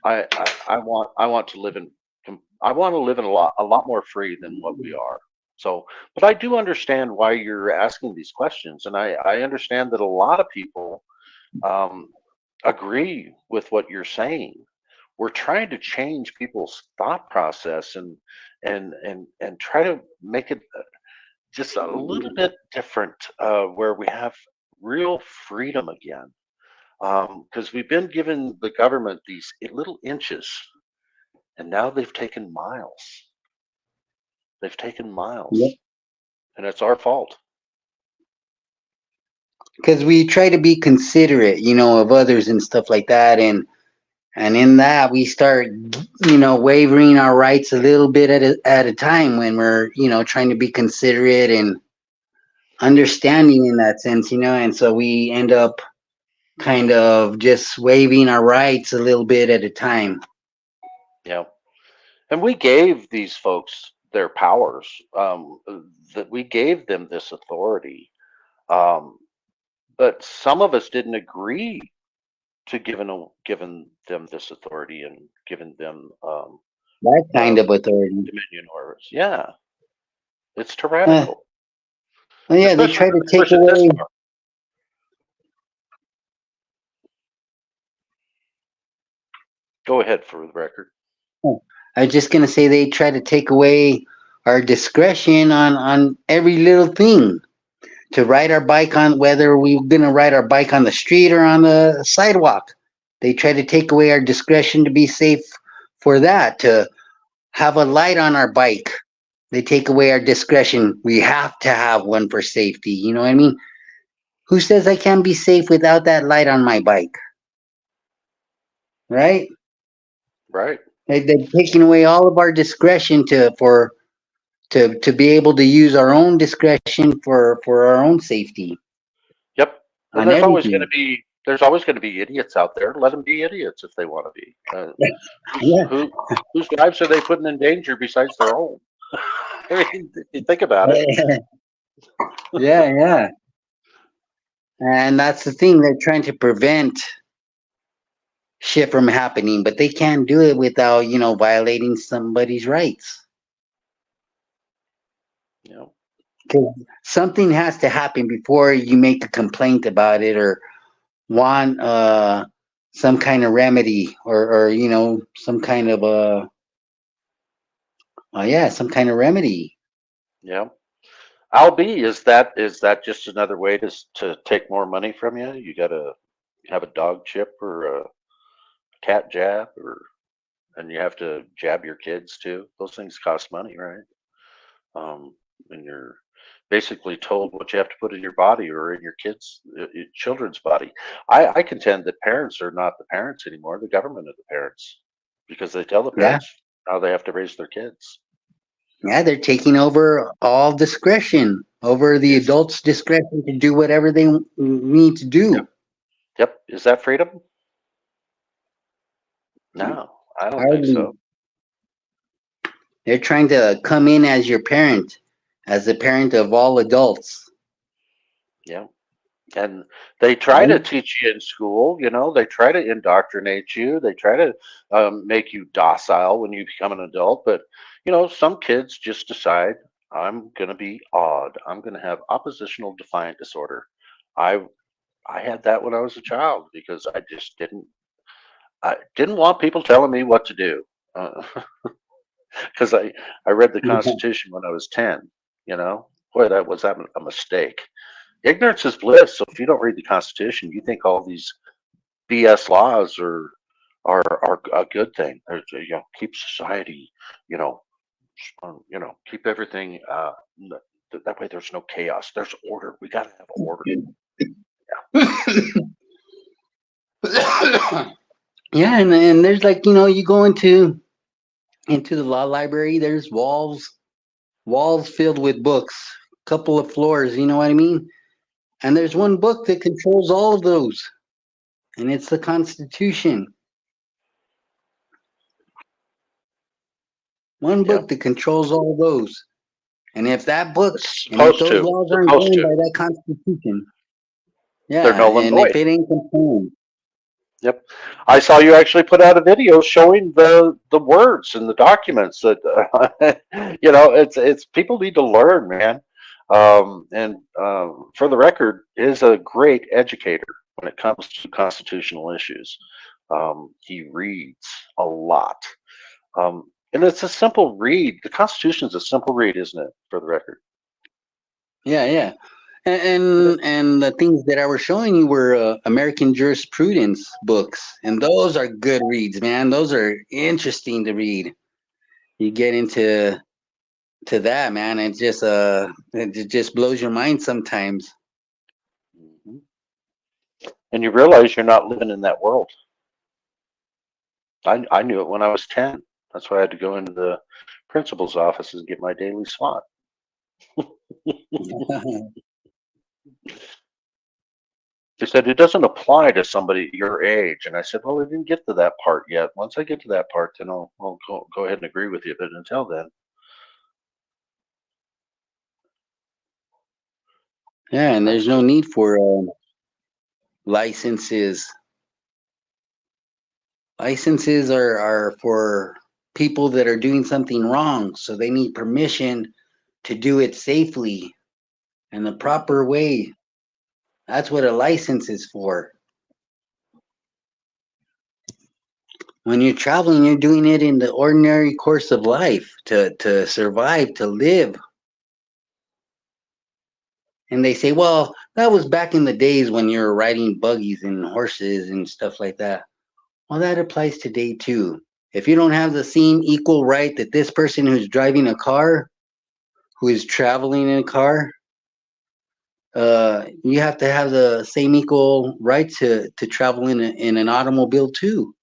I want to live in a lot more free than what we are. So, but I do understand why you're asking these questions, and I understand that a lot of people agree with what you're saying. We're trying to change people's thought process and try to make it just a little bit different, where we have real freedom again. Because we've been giving the government these little inches, and now they've taken miles. They've taken miles, Yep. and it's our fault. Because we try to be considerate, of others and stuff like that, and in that we start, wavering our rights a little bit at a time when we're, trying to be considerate and understanding in that sense, and so we end up kind of just waiving our rights a little bit at a time. Yeah, and we gave these folks their powers. That we gave them this authority, but some of us didn't agree to giving them this authority and giving them That kind of authority. dominion over us. Yeah, it's tyrannical. Well, yeah, they try to take away. Go ahead for the record. I was just gonna say they try to take away our discretion on every little thing. To ride our bike on, whether we're gonna ride our bike on the street or on the sidewalk, they try to take away our discretion to be safe for that. To have a light on our bike, they take away our discretion. We have to have one for safety. You know what I mean? Who says I can't be safe without that light on my bike? Right? Right. They're taking away all of our discretion to be able to use our own discretion for our own safety. Yep. And On there's always going everything. to be idiots out there. Let them be idiots if they want to be. Yeah. Whose lives are they putting in danger besides their own? I mean, if you think about it. Yeah. And that's the thing. They're trying to prevent shit from happening, but they can't do it without, violating somebody's rights. Yeah. 'Cause something has to happen before you make a complaint about it or want some kind of remedy or some kind of some kind of remedy. Yeah. Albie, is that just another way to take more money from you? You got to have a dog chip or a cat jab, and you have to jab your kids too. Those things cost money, right? And you're basically told what you have to put in your body or in your children's body. I contend that parents are not the parents anymore. The government are the parents because they tell the parents how they have to raise their kids. Yeah, they're taking over all discretion over the adults' discretion to do whatever they need to do. Yep. Is that freedom? No, I don't think so. They're trying to come in as your parent, as the parent of all adults. Yeah. And they try to teach you in school, they try to indoctrinate you. They try to make you docile when you become an adult. But, some kids just decide, I'm going to be odd. I'm going to have oppositional defiant disorder. I had that when I was a child because I just didn't want people telling me what to do. Because I read the Constitution when I was 10, Boy, that was a mistake. Ignorance is bliss. So if you don't read the Constitution, you think all these BS laws are a good thing. Keep society, keep everything. That way, there's no chaos. There's order. We got to have order. Yeah, and there's you go into the law library. There's walls filled with books, couple of floors. You know what I mean? And there's one book that controls all of those, and it's the Constitution. One book that controls all of those. And if that book, and if those laws aren't governed by that Constitution, they're null and void. if it ain't conformed. Yep, I saw you actually put out a video showing the words and the documents that it's people need to learn, man. And for the record, is a great educator when it comes to constitutional issues. He reads a lot, and it's a simple read. The Constitution is a simple read, isn't it? For the record. Yeah. And the things that I was showing you were American jurisprudence books, and those are good reads, man. Those are interesting to read. You get into that, man. It just blows your mind sometimes. And you realize you're not living in that world. I knew it when I was 10. That's why I had to go into the principal's office and get my daily SWAT. They said it doesn't apply to somebody your age, and I said, well, we didn't get to that part yet. Once I get to that part, then I'll go ahead and agree with you. But until then, Yeah, and there's no need for licenses. Licenses are for people that are doing something wrong, so they need permission to do it safely and the proper way. That's what a license is for. When you're traveling, you're doing it in the ordinary course of life to survive, to live. And they say, well, that was back in the days when you were riding buggies and horses and stuff like that. Well, that applies today too. If you don't have the same equal right that this person who's driving a car, who is traveling in a car, you have to have the same equal right to travel in an automobile too.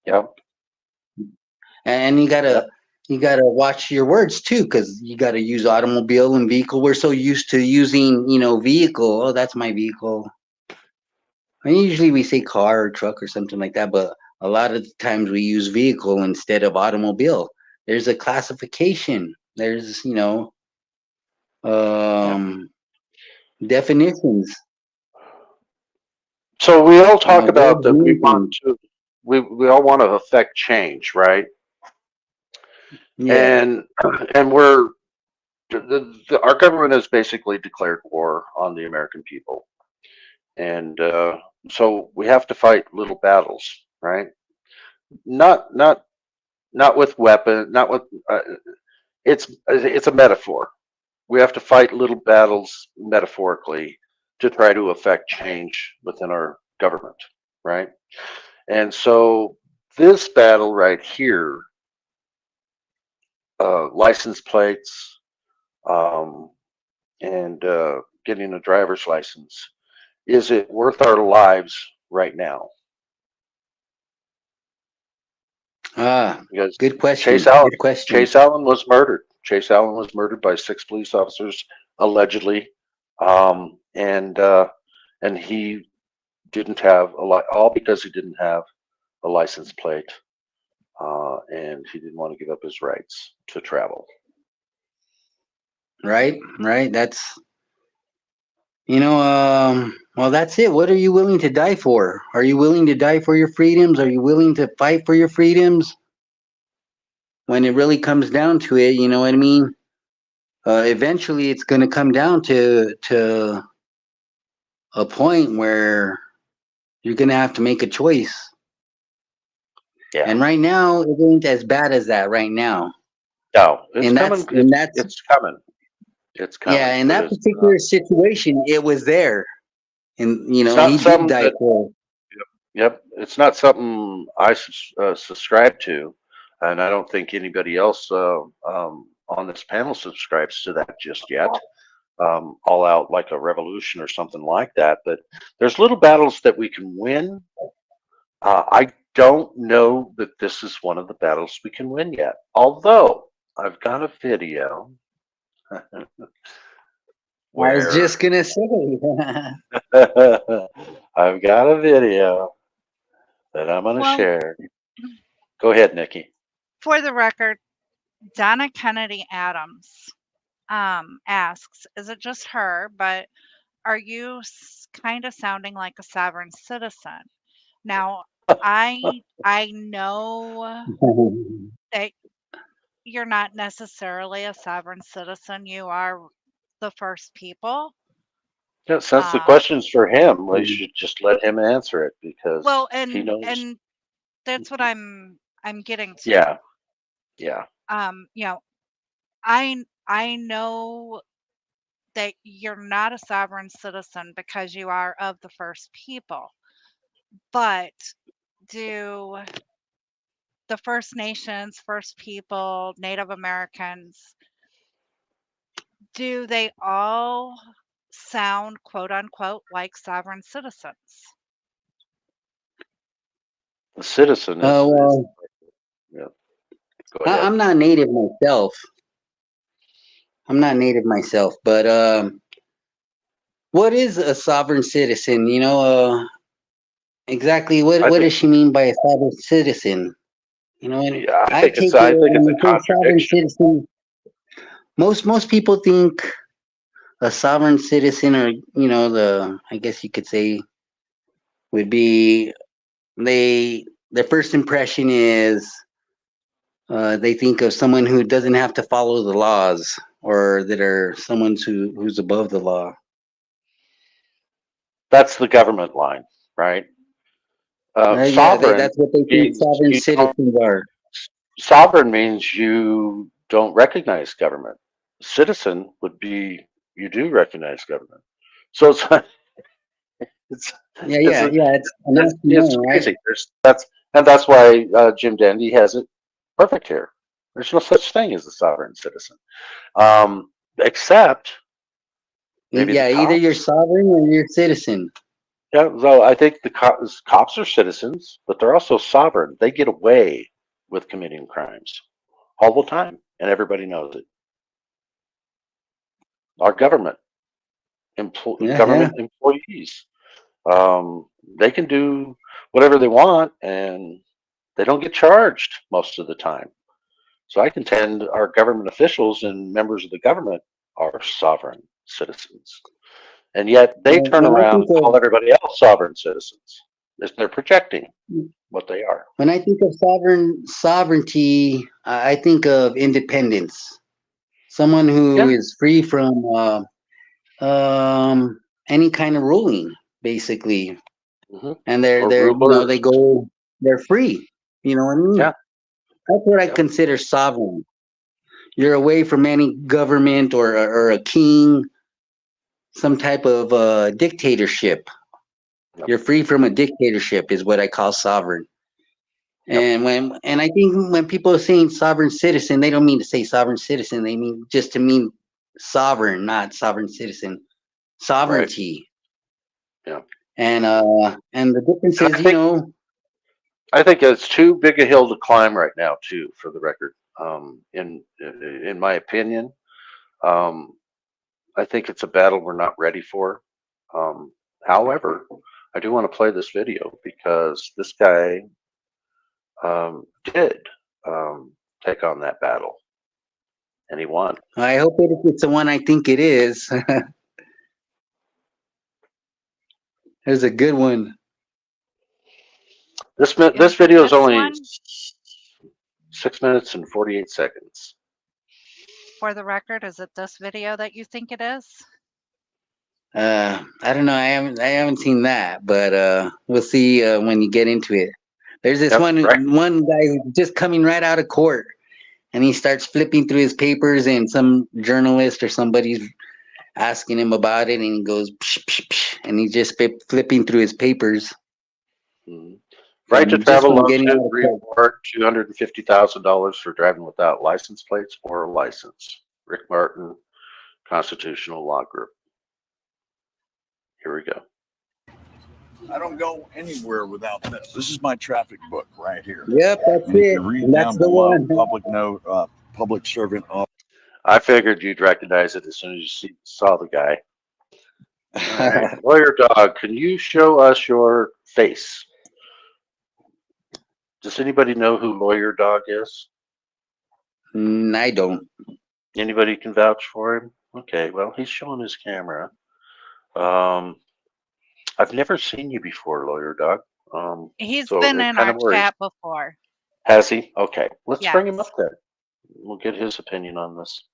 Yep. And you gotta watch your words too, because you gotta use automobile and vehicle. We're so used to using, vehicle. Oh, that's my vehicle. And usually we say car or truck or something like that, but a lot of the times we use vehicle instead of automobile. There's a classification. There's, definitions. So we all talk about that we want to, we all want to affect change, right? Yeah. And we're, our government has basically declared war on the American people. And so we have to fight little battles, right? Not with weapon, not with, it's a metaphor. We have to fight little battles metaphorically to try to affect change within our government, right? And so this battle right here, license plates, and getting a driver's license, is it worth our lives right now? Because good question. Chase Allen, Good question. Chase Allen was murdered. Chase Allen was murdered by 6 police officers, allegedly, and he didn't have all because he didn't have a license plate, and he didn't want to give up his rights to travel. Right. That's, well, that's it. What are you willing to die for? Are you willing to die for your freedoms? Are you willing to fight for your freedoms? When it really comes down to it, you know what I mean? Eventually it's going to come down to a point where you're going to have to make a choice. Yeah. And right now, it ain't as bad as that right now. No, it's coming. It's coming. It's coming. Yeah, in that particular situation, it was there. And, he did die for. Yep. It's not something I subscribe to. And I don't think anybody else on this panel subscribes to that just yet. All out like a revolution or something like that. But there's little battles that we can win. I don't know that this is one of the battles we can win yet. Although I've got a video. I was just gonna say. I've got a video that I'm gonna share. Go ahead, Nikki. For the record, Donna Kennedy Adams asks, is it just her, but are you kind of sounding like a sovereign citizen? Now, I know that you're not necessarily a sovereign citizen. You are the first people. Yeah, since the question's for him, we should just let him answer it because he knows. And that's what I'm getting to. Yeah. Yeah. I know that you're not a sovereign citizen because you are of the first people. But do the First Nations, First People, Native Americans, do they all sound quote unquote like sovereign citizens? The citizen is, well, yeah. Go ahead. I'm not native myself. But what is a sovereign citizen? Exactly what does she mean by a sovereign citizen? Yeah, I I think take it's I it think when it's a you say sovereign contradiction. citizen. Most people think a sovereign citizen, or I guess you could say, would be their first impression is they think of someone who doesn't have to follow the laws, or that are someone who's above the law. That's the government line, right? Sovereign That's what they think means sovereign you don't, citizens are. sovereign means you don't recognize government. Citizen would be you do recognize government. So it's it's It's enough to it's know, right? crazy. That's why Jim Dandy has it perfect here. There's no such thing as a sovereign citizen, except maybe the Either you're cops. sovereign or you're citizen. Yeah, so I think the cops are citizens, but they're also sovereign. They get away with committing crimes all the time, and everybody knows it. Our government, government employees, they can do whatever they want, and they don't get charged most of the time. So I contend our government officials and members of the government are sovereign citizens. And yet they turn around and call everybody else sovereign citizens. They're projecting what they are. When I think of sovereignty, I think of independence. Someone who is free from any kind of ruling, basically. And they're free. You know what I mean? Yeah. That's what I consider sovereign. You're away from any government or a king, some type of dictatorship. You're free from a dictatorship is what I call sovereign. And I think when people are saying sovereign citizen, they don't mean to say sovereign citizen. They mean just to mean sovereign, not sovereign citizen. Sovereignty. Right. Yeah. And the difference is, I think it's too big a hill to climb right now, too, for the record. In my opinion, I think it's a battle we're not ready for. However, I do want to play this video because this guy did take on that battle, and he won. I hope it's the one I think it is. There's a good one. This video is only 6 minutes and 48 seconds. For the record, is it this video that you think it is? I don't know. I haven't seen that, but we'll see when you get into it. There's this one guy who's just coming right out of court, and he starts flipping through his papers, and some journalist or somebody's asking him about it, and he goes, psh, psh, psh, and he's just flipping through his papers. Right to travel lawsuit, reward $250,000 for driving without license plates or a license. Rick Martin, Constitutional Law Group. Here we go. I don't go anywhere without this. This is my traffic book right here. Yep, that's and you it. can read And that's down the below, one. Public note, public servant. I figured you'd recognize it as soon as you saw the guy. All right. Lawyer Dog, can you show us your face? Does anybody know who Lawyer Dog is? I don't. Anybody can vouch for him? Okay, well, he's showing his camera. I've never seen you before, Lawyer Dog. He's so been it in kind our of worries. chat before. Has he? Okay, let's Yes. bring him up then. We'll get his opinion on this.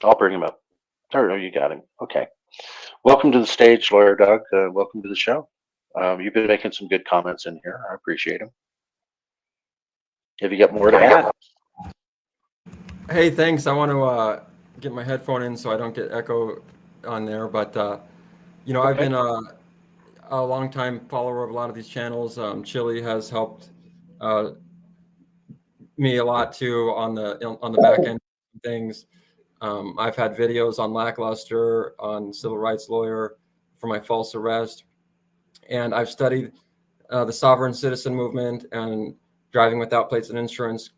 I'll bring him up. There, no, you got him. Okay. Welcome to the stage, Lawyer Doug. Welcome to the show. You've been making some good comments in here. I appreciate them. Have you got more to add? Hey, thanks. I want to get my headphone in so I don't get echo on there. But you know, I've been a long time follower of a lot of these channels. Chili has helped me a lot too on the back end of things. I've had videos on Lackluster, on Civil Rights Lawyer for my false arrest, and I've studied the sovereign citizen movement and driving without plates and insurance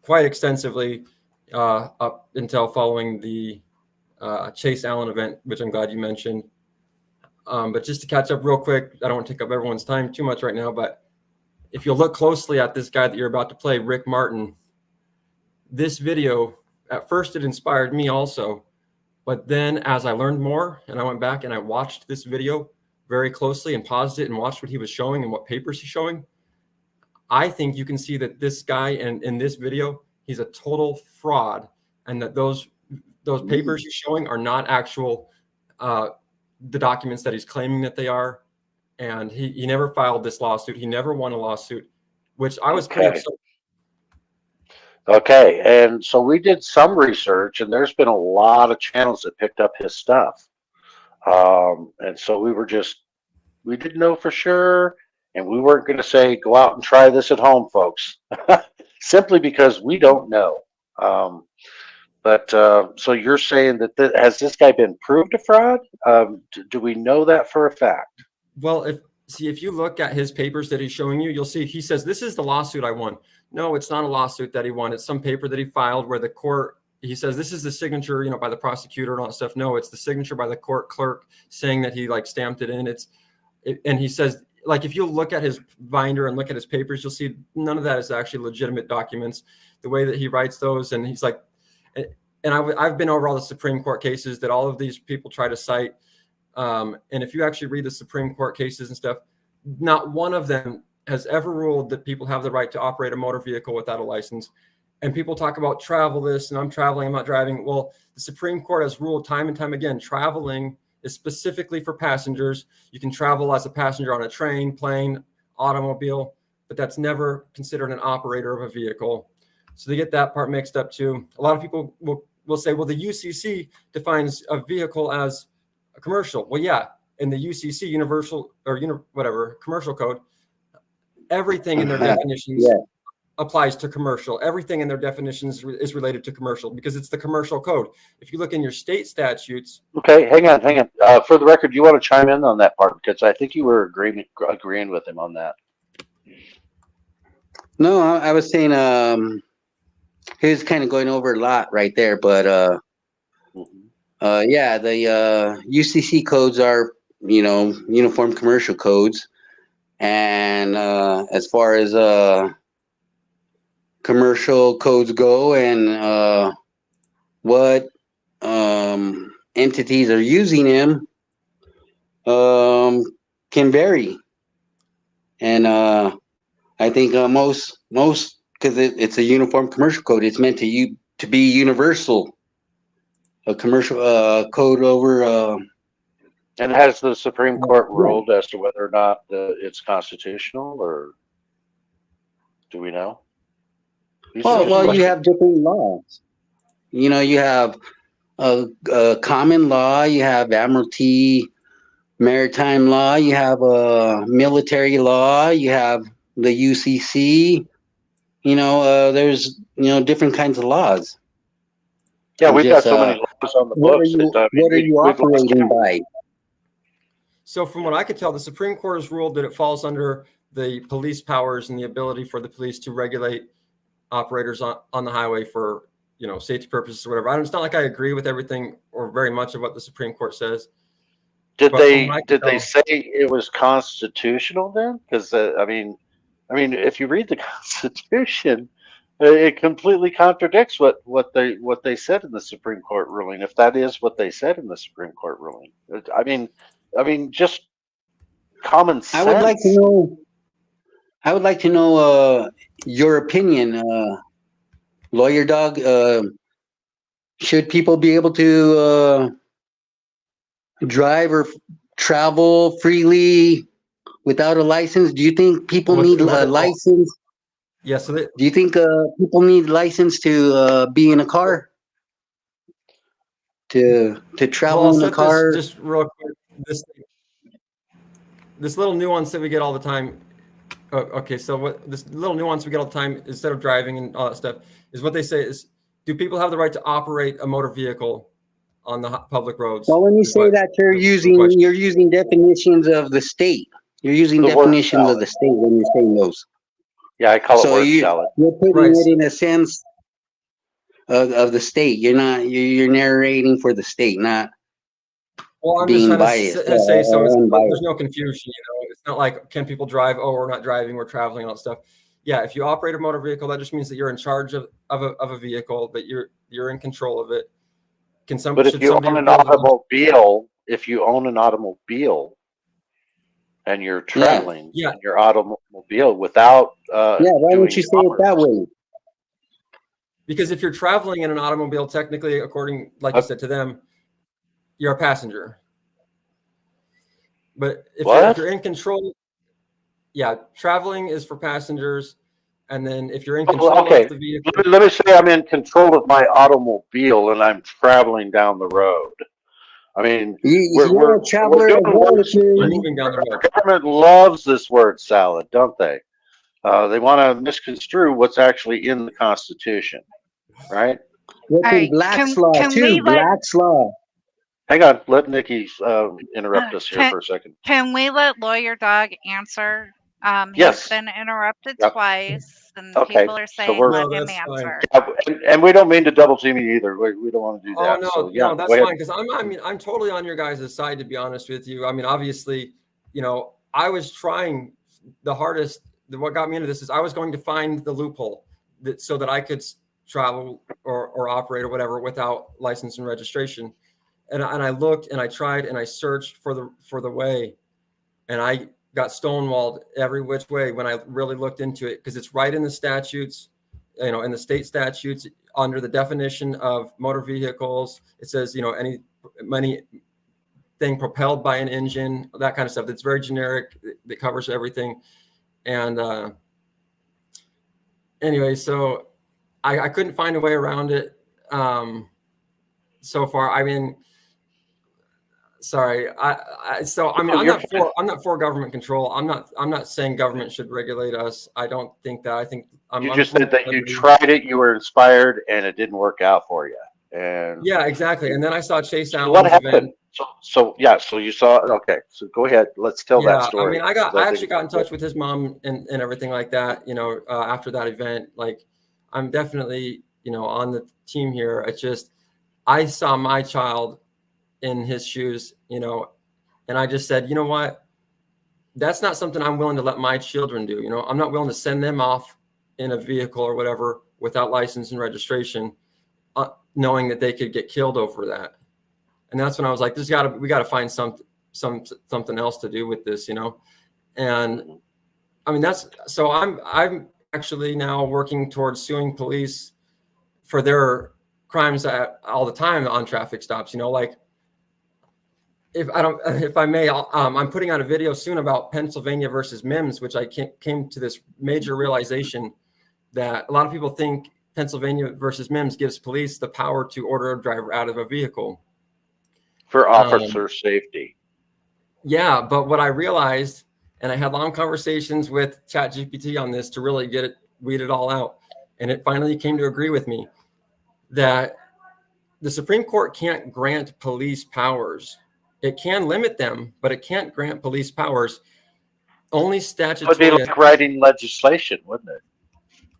quite extensively up until following the Chase Allen event, which I'm glad you mentioned. But just to catch up real quick, I don't want to take up everyone's time too much right now, but if you look closely at this guy that you're about to play, Rick Martin, this video, at first it inspired me also, but then as I learned more and I went back and I watched this video very closely and paused it and watched what he was showing and what papers he's showing, I think you can see that this guy in this video, he's a total fraud, and that those papers he's showing are not actual the documents that he's claiming that they are. And he never filed this lawsuit. He never won a lawsuit, which I was pretty excited. Okay, and so we did some research, and there's been a lot of channels that picked up his stuff. And so we didn't know for sure, and we weren't going to say, go out and try this at home, folks, simply because we don't know. So you're saying that has this guy been proved a fraud? Do we know that for a fact? Well, if you look at his papers that he's showing you, you'll see he says, this is the lawsuit I won. No, it's not a lawsuit that he won. It's some paper that he filed where the court, he says, this is the signature, you know, by the prosecutor and all that stuff. No, it's the signature by the court clerk saying that he like stamped it in. And he says, like, if you look at his binder and look at his papers, you'll see none of that is actually legitimate documents. The way that he writes those, and he's like, and I've been over all the Supreme Court cases that all of these people try to cite. And if you actually read the Supreme Court cases and stuff, not one of them has ever ruled that people have the right to operate a motor vehicle without a license. And people talk about travel this, and I'm traveling, I'm not driving. Well, the Supreme Court has ruled time and time again, traveling is specifically for passengers. You can travel as a passenger on a train, plane, automobile, but that's never considered an operator of a vehicle. So they get that part mixed up too. A lot of people will say, well, the UCC defines a vehicle as a commercial. Well, yeah, in the UCC, universal or whatever commercial code, everything in their definitions applies to commercial. Everything in their definitions is related to commercial because it's the commercial code. If you look in your state statutes. Okay, hang on. For the record, you want to chime in on that part because I think you were agreeing with him on that. No, I was saying he was kind of going over a lot right there, but yeah, the UCC codes are, you know, uniform commercial codes. And as far as commercial codes go and what entities are using them can vary. And I think most because it's a uniform commercial code, it's meant to be universal. A commercial code over. And has the Supreme Court ruled as to whether or not it's constitutional, or do we know? Well, you have different laws. You know, you have a common law, you have admiralty, maritime law, you have a military law, you have the UCC. You know, there's different kinds of laws. Yeah, we've got so many laws on the books. What are you operating by? So from what I could tell, the Supreme Court has ruled that it falls under the police powers and the ability for the police to regulate operators on the highway for, safety purposes or whatever. It's not like I agree with everything or very much of what the Supreme Court says. Did they say it was constitutional then? Because I mean, if you read the Constitution, it completely contradicts what they said in the Supreme Court ruling. If that is what they said in the Supreme Court ruling, I mean, just common sense. I would like to know your opinion, Lawyer Dog. Should people be able to drive or travel freely without a license? Do you think people need a license? Yeah. So do you think people need license to be in a car? to travel Well, I'll in a set car? this just real quick. This little nuance that we get all the time. Okay, so what this little nuance we get all the time instead of driving and all that stuff is what they say is, do people have the right to operate a motor vehicle on the public roads? Well, when you Is say what that, you're the using question. you're using definitions of the state. You're using The word definitions of salad. the state when you're saying those. Yeah, I call it So word salad. you're putting Right. it in a sense of the state. You're narrating for the state, not Well, I'm just being trying to biased say so or there's unbiased. no confusion. You know, it's not like can people drive? Oh, we're not driving, we're traveling, all that stuff. Yeah, if you operate a motor vehicle, that just means that you're in charge of a vehicle, that you're in control of it. But if you own an automobile, and you're traveling Yeah. in your automobile without Yeah, why doing don't you say it that way? Because if you're traveling in an automobile, technically, according, like you said to them, you're a passenger. But if you're in control, yeah, traveling is for passengers. And then if you're in control okay, of the vehicle, let me say I'm in control of my automobile and I'm traveling down the road. I mean, you're a traveler as well if you're moving down the road. Our government loves this word salad, don't they? They want to misconstrue what's actually in the Constitution, right? What's in Black's Law too? Black's Law. Hang on, let Nikki interrupt us here for a second. Can we let Lawyer Dog answer? Yes. He's been interrupted Yep. twice, and Okay, people are so saying we're- let No, him that's fine. answer. And we don't mean to double team you either. We don't want to do Oh that. no, So, yeah, no, that's go ahead. fine because I'm totally on your guys' side, to be honest with you. I mean, obviously, you know, I was trying the hardest. What got me into this is I was going to find the loophole so that I could travel or operate or whatever without license and registration. And I looked and I tried and I searched for the way, and I got stonewalled every which way when I really looked into it, because it's right in the statutes, you know, in the state statutes under the definition of motor vehicles. It says, you know, any thing propelled by an engine, that kind of stuff. That's very generic. That covers everything. And anyway, so I couldn't find a way around it so far. I mean, sorry. I'm not for government control. I'm not saying government should regulate us. I don't think that. I think You just said that you tried it, you were inspired, and it didn't work out for you. And yeah, exactly. And then I saw Chase Allen's what happened? event. So you saw it. Okay, so go ahead. Let's tell that story. I mean, I actually got in touch with his mom and everything like that, you know, after that event. Like, I'm definitely, you know, on the team here. I saw my child in his shoes, you know, and I just said, you know what? That's not something I'm willing to let my children do. You know, I'm not willing to send them off in a vehicle or whatever without license and registration, knowing that they could get killed over that. And that's when I was like, we got to find something else to do with this, you know? And I mean, so I'm actually now working towards suing police for their crimes all the time on traffic stops, you know, like if I may, I'm putting out a video soon about Pennsylvania versus Mims, which I came to this major realization that a lot of people think Pennsylvania versus Mims gives police the power to order a driver out of a vehiel. For officer safety. Yeah, but what I realized, and I had long conversations with ChatGPT on this to really weed it all out, and it finally came to agree with me that the Supreme Court can't grant police powers. It can limit them, but it can't grant police powers. Only statutory. It would be like writing legislation, wouldn't it?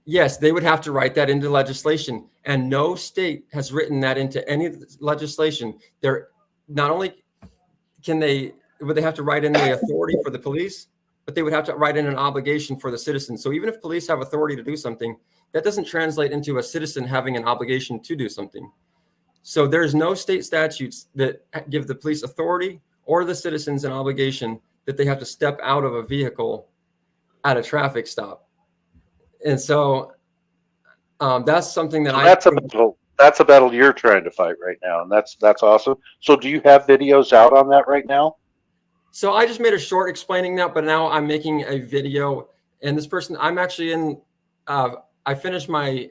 Yes, they would have to write that into legislation, and no state has written that into any legislation. They're not only would they have to write in the authority for the police, but they would have to write in an obligation for the citizens. So even if police have authority to do something, that doesn't translate into a citizen having an obligation to do something. So there's no state statutes that give the police authority or the citizens an obligation that they have to step out of a vehicle at a traffic stop. And so that's something that that's a battle you're trying to fight right now, and that's awesome. So do you have videos out on that right now? So I just made a short explaining that, but now I'm making a video. And this person, I'm actually in. I finished my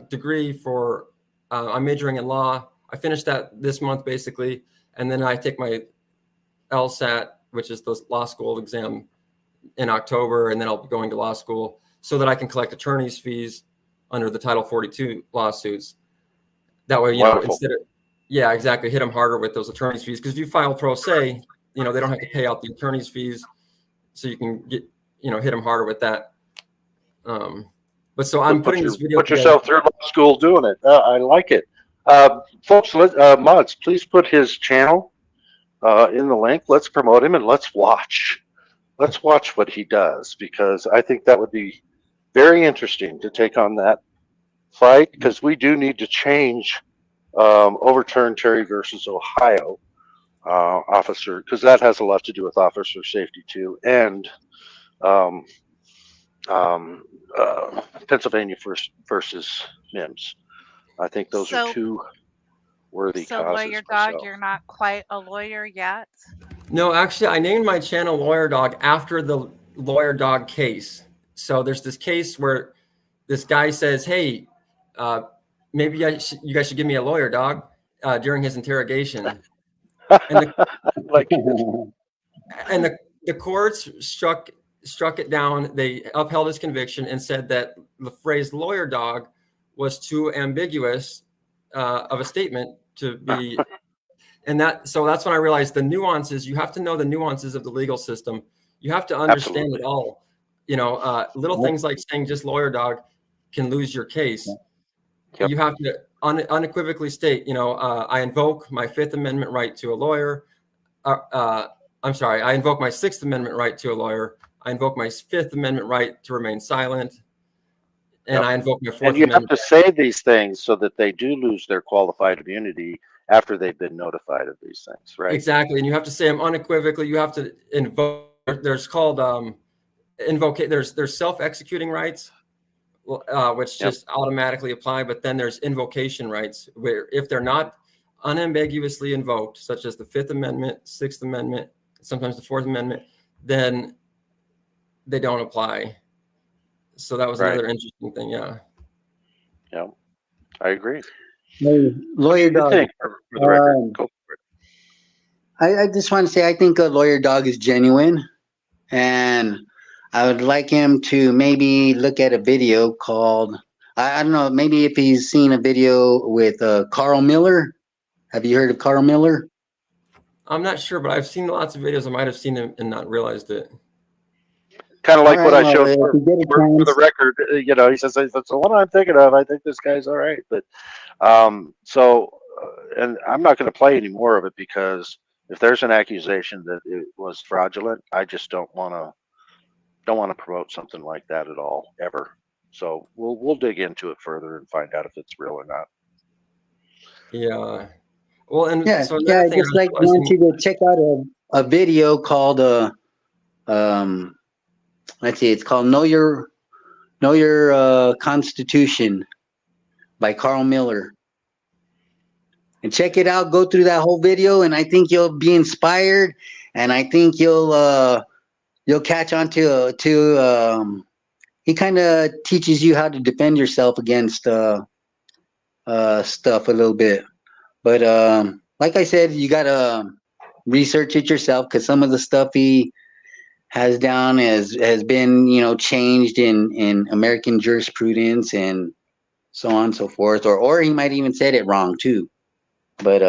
degree for. I'm majoring in law. I finished that this month basically, and then I take my LSAT, which is the law school exam, in October, and then I'll be going to law school so that I can collect attorney's fees under the Title 42 lawsuits. That way, you know, instead of, yeah, exactly, hit them harder with those attorney's fees. Because if you file pro se, you know, they don't have to pay out the attorney's fees, so you can get, you know, hit them harder with that. But so I'm putting this video. Put yourself through law school doing it. I like it. Folks, Mods, please put his channel in the link. Let's promote him and let's watch. Let's watch what he does, because I think that would be very interesting to take on that fight, because we do need to change, overturn Terry versus Ohio officer, because that has a lot to do with officer safety too, and Pennsylvania versus MIMS. I think those are two worthy So causes. Lawyer Dog, you're not quite a lawyer yet? No, actually, I named my channel Lawyer Dog after the Lawyer Dog case. So there's this case where this guy says, hey, maybe you guys should give me a lawyer, dog, during his interrogation. And the courts struck it down. They upheld his conviction and said that the phrase lawyer dog was too ambiguous of a statement to be. And so that's when I realized the nuances. You have to know the nuances of the legal system. You have to understand it all. You know, little things like saying just lawyer dog can lose your case. Yep. You have to unequivocally state, you know, I invoke my Fifth Amendment right to a lawyer. I'm sorry, I invoke my Sixth Amendment right to a lawyer. I invoke my Fifth Amendment right to remain silent. And I invoke my Fourth Amendment. And you have to say these things so that they do lose their qualified immunity after they've been notified of these things, right? Exactly. And you have to say them unequivocally. You have to invoke, there's called, there's self-executing rights, which just automatically apply, but then there's invocation rights, where if they're not unambiguously invoked, such as the Fifth Amendment, Sixth Amendment, sometimes the Fourth Amendment, then they don't apply. So that was another interesting thing. Yeah. Yeah, I agree. Hey, Lawyer Dog. I just want to say I think a Lawyer Dog is genuine, and I would like him to maybe look at a video called, I don't know, maybe if he's seen a video with Carl Miller. Have you heard of Carl Miller? I'm not sure, but I've seen lots of videos. I might have seen him and not realized it. Kind of like what I showed for the record. You know, he says, that's the one I'm thinking of. I think this guy's all right. But and I'm not going to play any more of it, because if there's an accusation that it was fraudulent, I just don't want to promote something like that at all, ever. So we'll dig into it further and find out if it's real or not. Yeah. Well, and yeah, so I just like want you to check out a video called let's see, it's called Know Your Constitution by Carl Miller. And check it out, go through that whole video, and I think you'll be inspired, and I think you'll catch on to he kind of teaches you how to defend yourself against stuff a little bit. But like I said, you gotta research it yourself, because some of the stuff he has down has been, you know, changed in American jurisprudence and so on and so forth, or he might even said it wrong too. But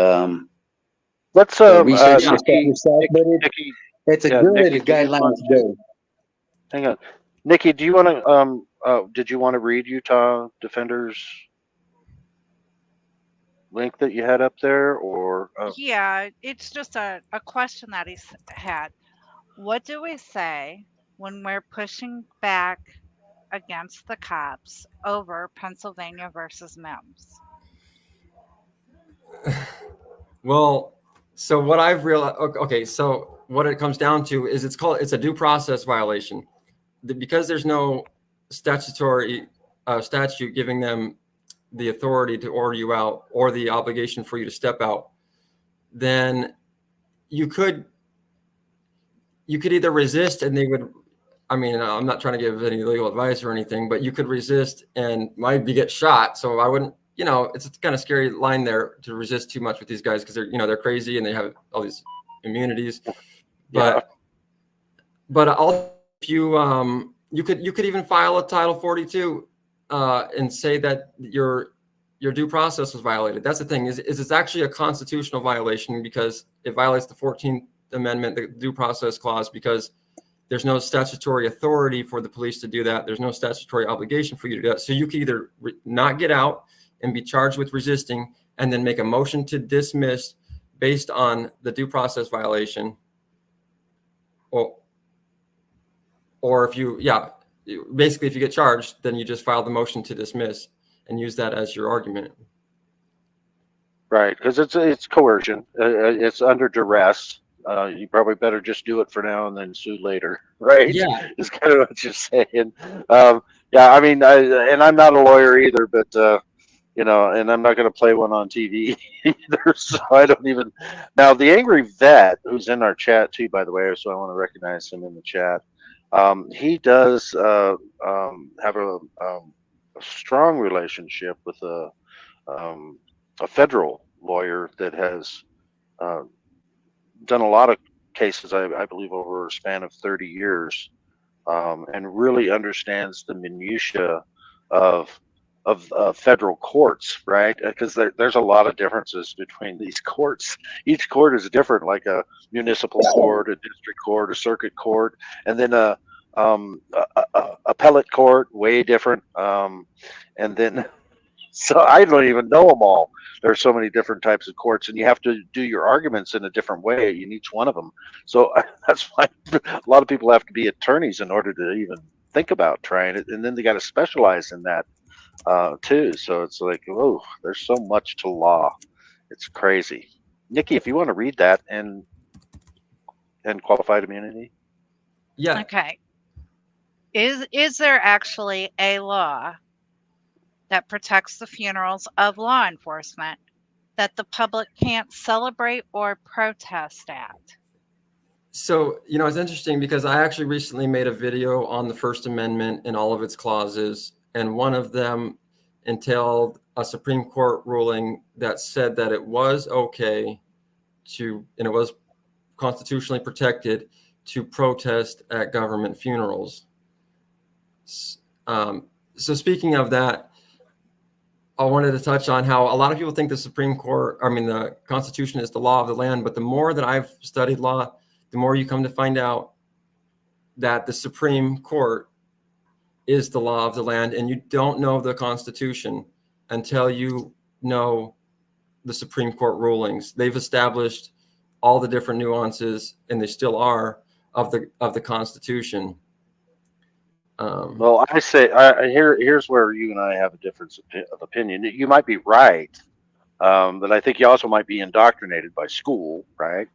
let's research yourself, but it's a good guideline to go. Hang on, Nikki, do you want to did you want to read Utah Defenders link that you had up there, or Yeah, it's just a question that he's had. What do we say when we're pushing back against the cops over Pennsylvania versus MIMS? Well, so what I've realized, okay, so what it comes down to is it's a due process violation. Because there's no statutory statute giving them the authority to order you out or the obligation for you to step out, then you could either resist and they would, I mean, I'm not trying to give any legal advice or anything, but you could resist and might get shot. So I wouldn't you know, it's a kind of scary line there to resist too much with these guys because they're, you know, they're crazy and they have all these immunities. But also, if you could even file a Title 42 and say that your due process was violated. That's the thing, is it's actually a constitutional violation because it violates the 14th Amendment, the due process clause, because there's no statutory authority for the police to do that. There's no statutory obligation for you to do that. So you can either not get out and be charged with resisting and then make a motion to dismiss based on the due process violation. Or if you, basically if you get charged, then you just file the motion to dismiss and use that as your argument. Right, because it's coercion. It's under duress. You probably better just do it for now and then sue later, right? Yeah, is kind of what you're saying. Yeah, I mean, and I'm not a lawyer either, but you know, and I'm not going to play one on TV either, so I don't even. Now, the Angry Vet, who's in our chat too, by the way, so I want to recognize him in the chat. He does have a strong relationship with a federal lawyer that has done a lot of cases, I believe, over a span of 30 years, and really understands the minutia of federal courts, right? Because there's a lot of differences between these courts. Each court is different, like a municipal court, a district court, a circuit court, and then a appellate court, way different. And then, so I don't even know them all. There are so many different types of courts, and you have to do your arguments in a different way in each one of them. So that's why a lot of people have to be attorneys in order to even think about trying it, and then they got to specialize in that too. So it's like, oh, there's so much to law. It's crazy. Nikki, if you want to read that and qualified immunity. Yeah. Okay. Is there actually a law that protects the funerals of law enforcement that the public can't celebrate or protest at? So, you know, it's interesting because I actually recently made a video on the First Amendment and all of its clauses, and one of them entailed a Supreme Court ruling that said that it was okay to, and it was constitutionally protected to protest at government funerals. So speaking of that, I wanted to touch on how a lot of people think the Supreme Court, I mean, the Constitution is the law of the land, but the more that I've studied law, the more you come to find out that the Supreme Court is the law of the land, and you don't know the Constitution until you know the Supreme Court rulings. They've established all the different nuances, and they still are, of the Constitution. Well, I say here's where you and I have a difference of opinion. You might be right, but I think you also might be indoctrinated by school, right?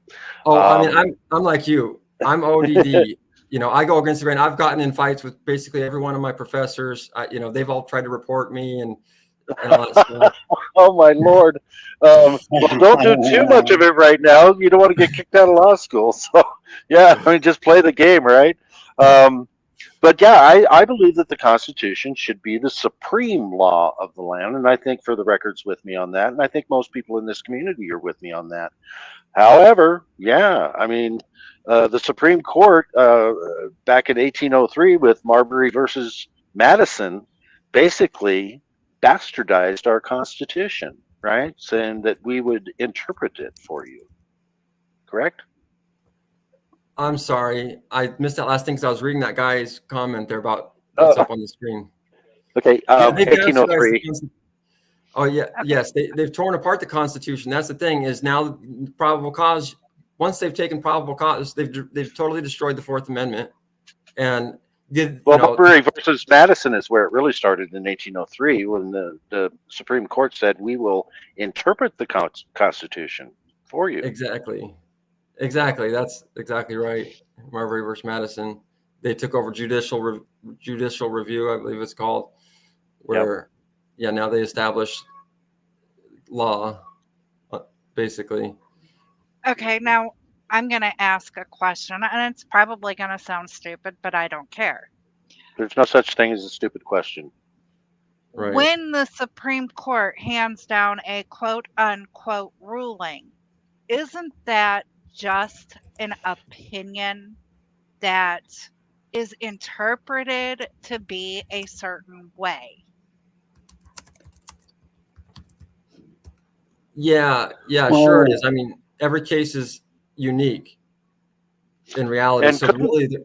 Oh, I mean, I'm like you. I'm ODD. You know, I go against the grain. I've gotten in fights with basically every one of my professors. You know, they've all tried to report me and all that stuff. Oh my Lord! Well, don't do too much of it right now. You don't want to get kicked out of law school. So, yeah, I mean, just play the game, right? But yeah, I believe that the Constitution should be the supreme law of the land, and I think for the record's with me on that, and I think most people in this community are with me on that. However, yeah, I mean, the Supreme Court back in 1803 with Marbury versus Madison basically bastardized our Constitution, right? Saying that we would interpret it for you. Correct? I'm sorry, I missed that last thing because I was reading that guy's comment there about what's up on the screen. Okay, 1803. Oh yeah, yes, they've torn apart the Constitution. That's the thing, is now probable cause. Once they've taken probable cause, they've totally destroyed the Fourth Amendment. And Marbury versus Madison is where it really started in 1803, when the Supreme Court said we will interpret the Constitution for you. Exactly. That's exactly right. Marbury versus Madison. They took over judicial review, I believe it's called, where, now they establish law, basically. Okay, now I'm going to ask a question, and it's probably going to sound stupid, but I don't care. There's no such thing as a stupid question. Right. when the Supreme Court hands down a quote unquote ruling, isn't that just an opinion that is interpreted to be a certain way? Yeah, sure it is. I mean, every case is unique in reality. And So really,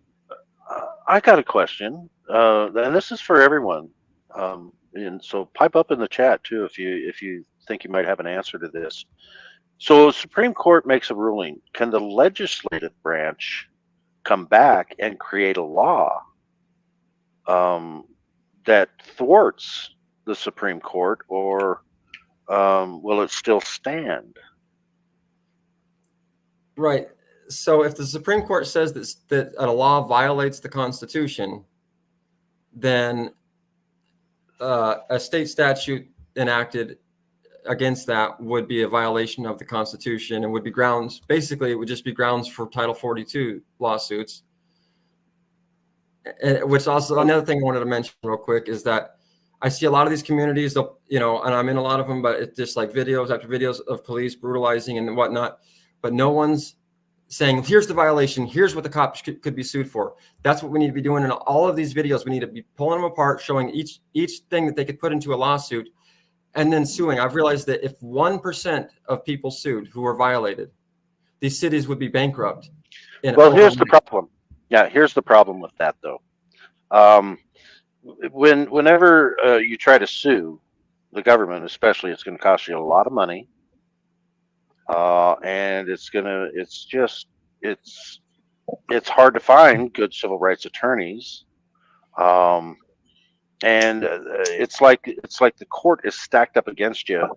I got a question, and this is for everyone. And so pipe up in the chat too if you think you might have an answer to this. So the Supreme Court makes a ruling. Can the legislative branch come back and create a law that thwarts the Supreme Court, or will it still stand? right. So if the Supreme Court says that a law violates the Constitution, then a state statute enacted against that would be a violation of the Constitution and would be grounds. Basically, it would just be grounds for Title 42 lawsuits. Which also, another thing I wanted to mention real quick is that I see a lot of these communities, and I'm in a lot of them, but it's just like videos after videos of police brutalizing and whatnot. But no one's saying, here's the violation, here's what the cops could be sued for. That's what we need to be doing in all of these videos. We need to be pulling them apart, showing each thing that they could put into a lawsuit, and then suing. I've realized that if 1% of people sued who were violated, these cities would be bankrupt. Well, here's the problem. Yeah, here's the problem with that, though. Whenever you try to sue the government, especially, it's going to cost you a lot of money, and it's hard to find good civil rights attorneys, and it's like the court is stacked up against you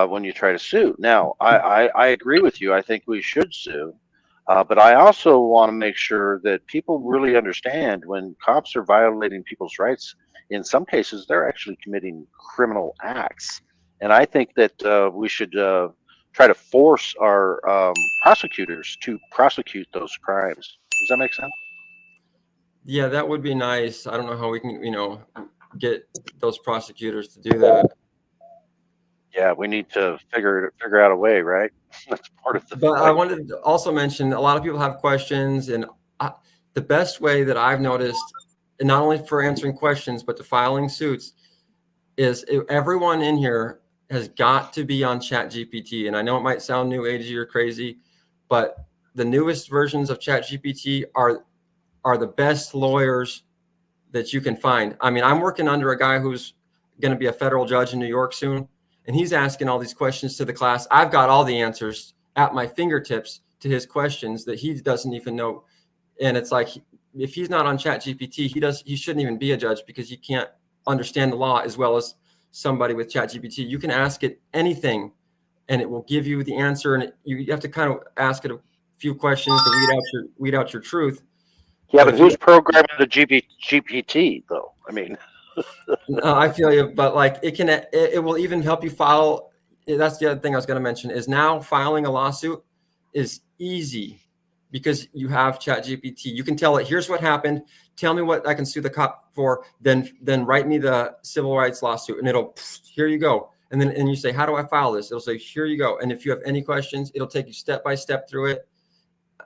when you try to sue. Now, I agree with you. I think we should sue. But I also want to make sure that people really understand when cops are violating people's rights, in some cases, they're actually committing criminal acts. And I think that we should try to force our prosecutors to prosecute those crimes. Does that make sense? Yeah, that would be nice. I don't know how we can, get those prosecutors to do that. Yeah, we need to figure out a way, right? That's part of the But fight. I wanted to also mention a lot of people have questions, and the best way that I've noticed, and not only for answering questions but to filing suits, is everyone in here has got to be on ChatGPT. And I know it might sound new agey or crazy, but the newest versions of ChatGPT are the best lawyers that you can find. I mean, I'm working under a guy who's going to be a federal judge in New York soon. And he's asking all these questions to the class. I've got all the answers at my fingertips to his questions that he doesn't even know. And it's like, if he's not on ChatGPT, he shouldn't even be a judge, because he can't understand the law as well as somebody with ChatGPT. You can ask it anything and it will give you the answer. And you have to kind of ask it a few questions to weed out your truth. Yeah, but who's programming the GPT though? I mean, no, I feel you, but like it will even help you file. That's the other thing I was going to mention, is now filing a lawsuit is easy because you have ChatGPT. You can tell it, here's what happened. Tell me what I can sue the cop for. Then write me the civil rights lawsuit, and it'll, here you go. And then you say, how do I file this? It'll say, here you go. And if you have any questions, it'll take you step by step through it.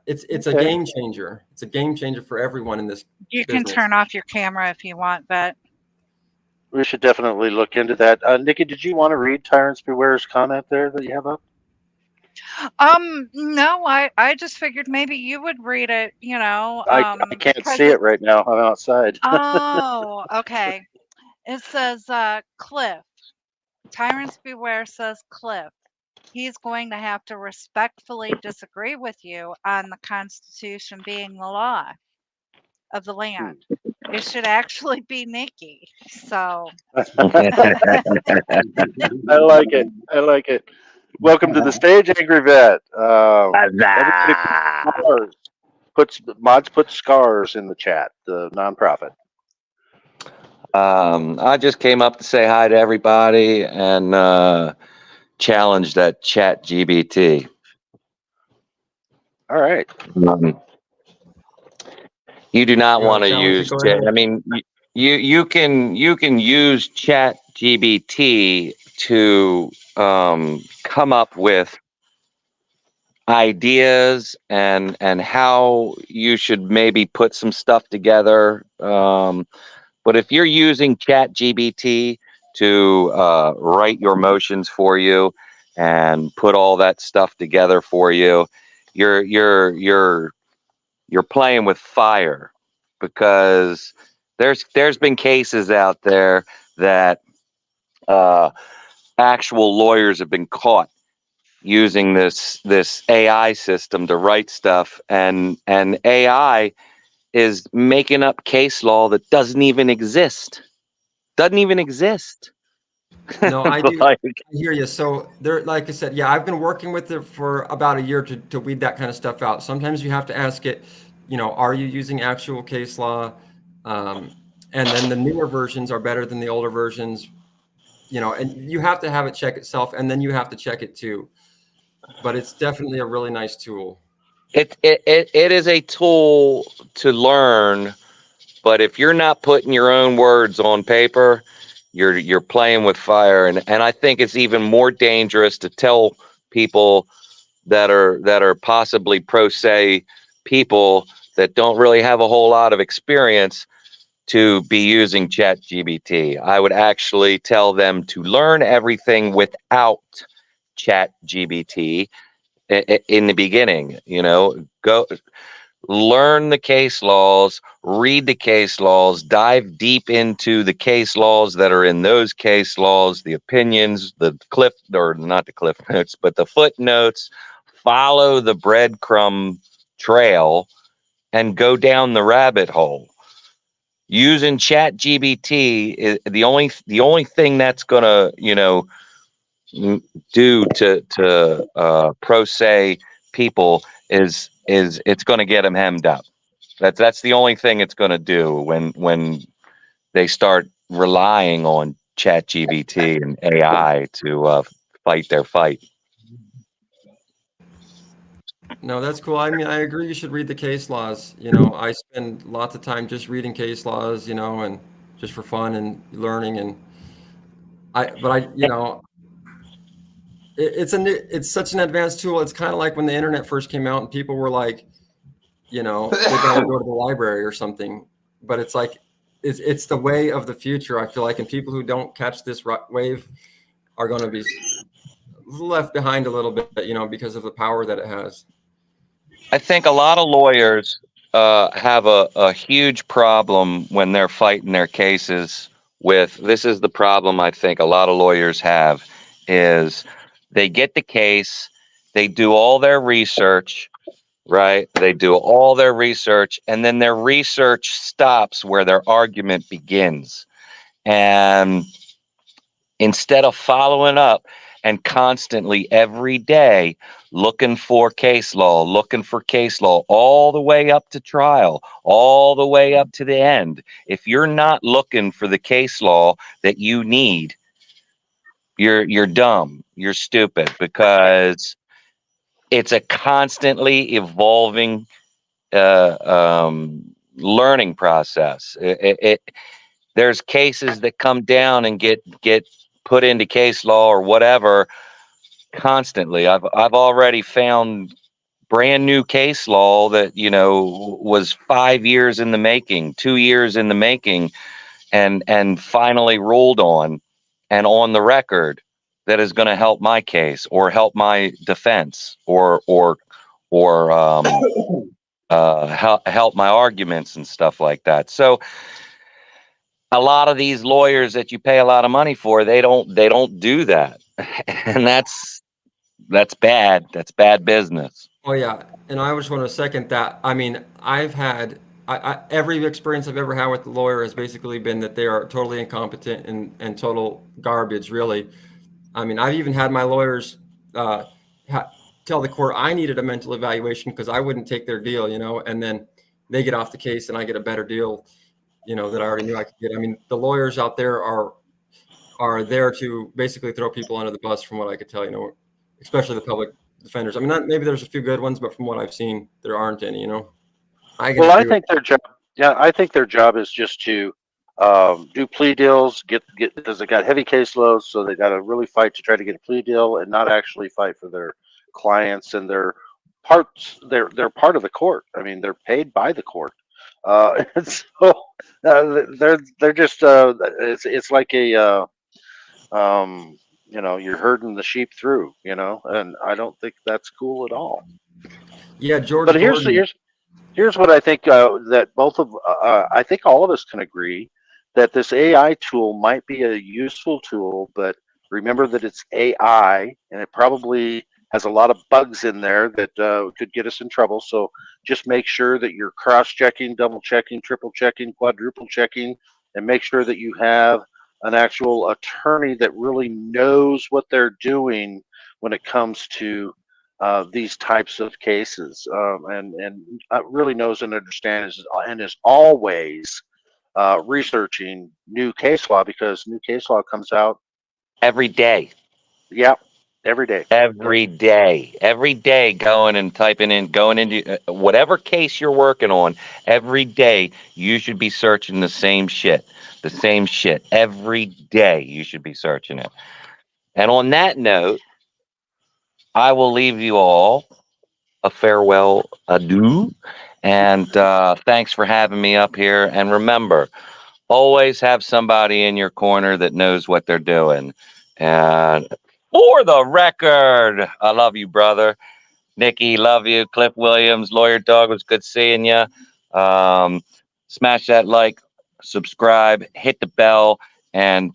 It's Okay. a game changer. It's a game changer for everyone in this. You can turn off your camera if you want, but we should definitely look into that. Nikki, did you want to read Tyrants Beware's comment there that you have up? no, I just figured maybe you would read it, I can't see it right now. I'm outside. Oh, okay. It says Cliff. Tyrants Beware says Cliff. He's going to have to respectfully disagree with you on the Constitution being the law of the land. It should actually be Nikki. So I like it. I like it. Welcome to the stage, Angry Vet. Everybody put scars in the chat, the nonprofit. I just came up to say hi to everybody and challenge that ChatGPT. All right. You do not You want to challenge it, use. go ahead. I mean, you can use ChatGPT to come up with ideas and how you should maybe put some stuff together. But if you're using ChatGPT to write your motions for you and put all that stuff together for you, you're playing with fire, because there's been cases out there that actual lawyers have been caught using this AI system to write stuff, and AI is making up case law that doesn't even exist. No, I do. Like, I hear you. So there, like I said, yeah, I've been working with it for about a year to weed that kind of stuff out. Sometimes you have to ask it, are you using actual case law? And then the newer versions are better than the older versions, and you have to have it check itself, and then you have to check it too. But it's definitely a really nice tool. it is a tool to learn, but if you're not putting your own words on paper, you're playing with fire, and I think it's even more dangerous to tell people that are possibly pro se people that don't really have a whole lot of experience to be using ChatGPT. I would actually tell them to learn everything without ChatGPT in the beginning. Go learn the case laws, read the case laws, dive deep into the case laws that are in those case laws, the opinions, not the cliff notes, but the footnotes. Follow the breadcrumb trail and go down the rabbit hole. Using ChatGPT is the only thing that's gonna do to pro se people is it's going to get them hemmed up. That's the only thing it's going to do when they start relying on ChatGPT and AI to fight their fight. No, that's cool. I mean, I agree. You should read the case laws. I spend lots of time just reading case laws, and just for fun and learning. And it's such an advanced tool. It's kind of like when the internet first came out and people were like, they gotta go to the library or something. But it's like, it's the way of the future, I feel like, and people who don't catch this wave are going to be left behind a little bit, because of the power that it has. I think a lot of lawyers have a huge problem when they're fighting their cases with, this is the problem I think a lot of lawyers have, is they get the case, they do all their research, right? They do all their research, and then their research stops where their argument begins. And instead of following up and constantly every day looking for case law all the way up to trial, all the way up to the end, if you're not looking for the case law that you need, you're dumb, you're stupid, because it's a constantly evolving learning process. There's cases that come down and get put into case law or whatever constantly. I've already found brand new case law that was 5 years in the making, 2 years in the making, and finally ruled on and on the record, that is going to help my case or help my defense or help my arguments and stuff like that. So a lot of these lawyers that you pay a lot of money for, they don't do that. And that's bad. That's bad business. Oh yeah. And I just want to second that. I mean, I've had every experience I've ever had with the lawyer has basically been that they are totally incompetent and total garbage, really. I mean, I've even had my lawyers tell the court I needed a mental evaluation because I wouldn't take their deal, and then they get off the case and I get a better deal, that I already knew I could get. I mean, the lawyers out there are there to basically throw people under the bus, from what I could tell, especially the public defenders. I mean, maybe there's a few good ones, but from what I've seen, there aren't any, I think their job, I think their job is just to do plea deals, because they got heavy caseloads, so they got to really fight to try to get a plea deal and not actually fight for their clients and their parts. They're part of the court. I mean, they're paid by the court, and so they're just it's like a you're herding the sheep through, and I don't think that's cool at all. Yeah, George. But Gordon. here's what I think that I think all of us can agree that this AI tool might be a useful tool, but remember that it's AI and it probably has a lot of bugs in there that could get us in trouble. So just make sure that you're cross-checking, double-checking, triple-checking, quadruple-checking, and make sure that you have an actual attorney that really knows what they're doing when it comes to these types of cases, and really knows and understands and is always researching new case law, because new case law comes out every day. Yeah, every day. Every day, going and typing in, going into whatever case you're working on. Every day, you should be searching the same shit. Every day, you should be searching it. And on that note, I will leave you all a farewell adieu. And thanks for having me up here. And remember, always have somebody in your corner that knows what they're doing. And for the record, I love you, brother. Nikki, love you. Cliff Williams, Lawyer Dog, was good seeing you. Smash that like, subscribe, hit the bell, and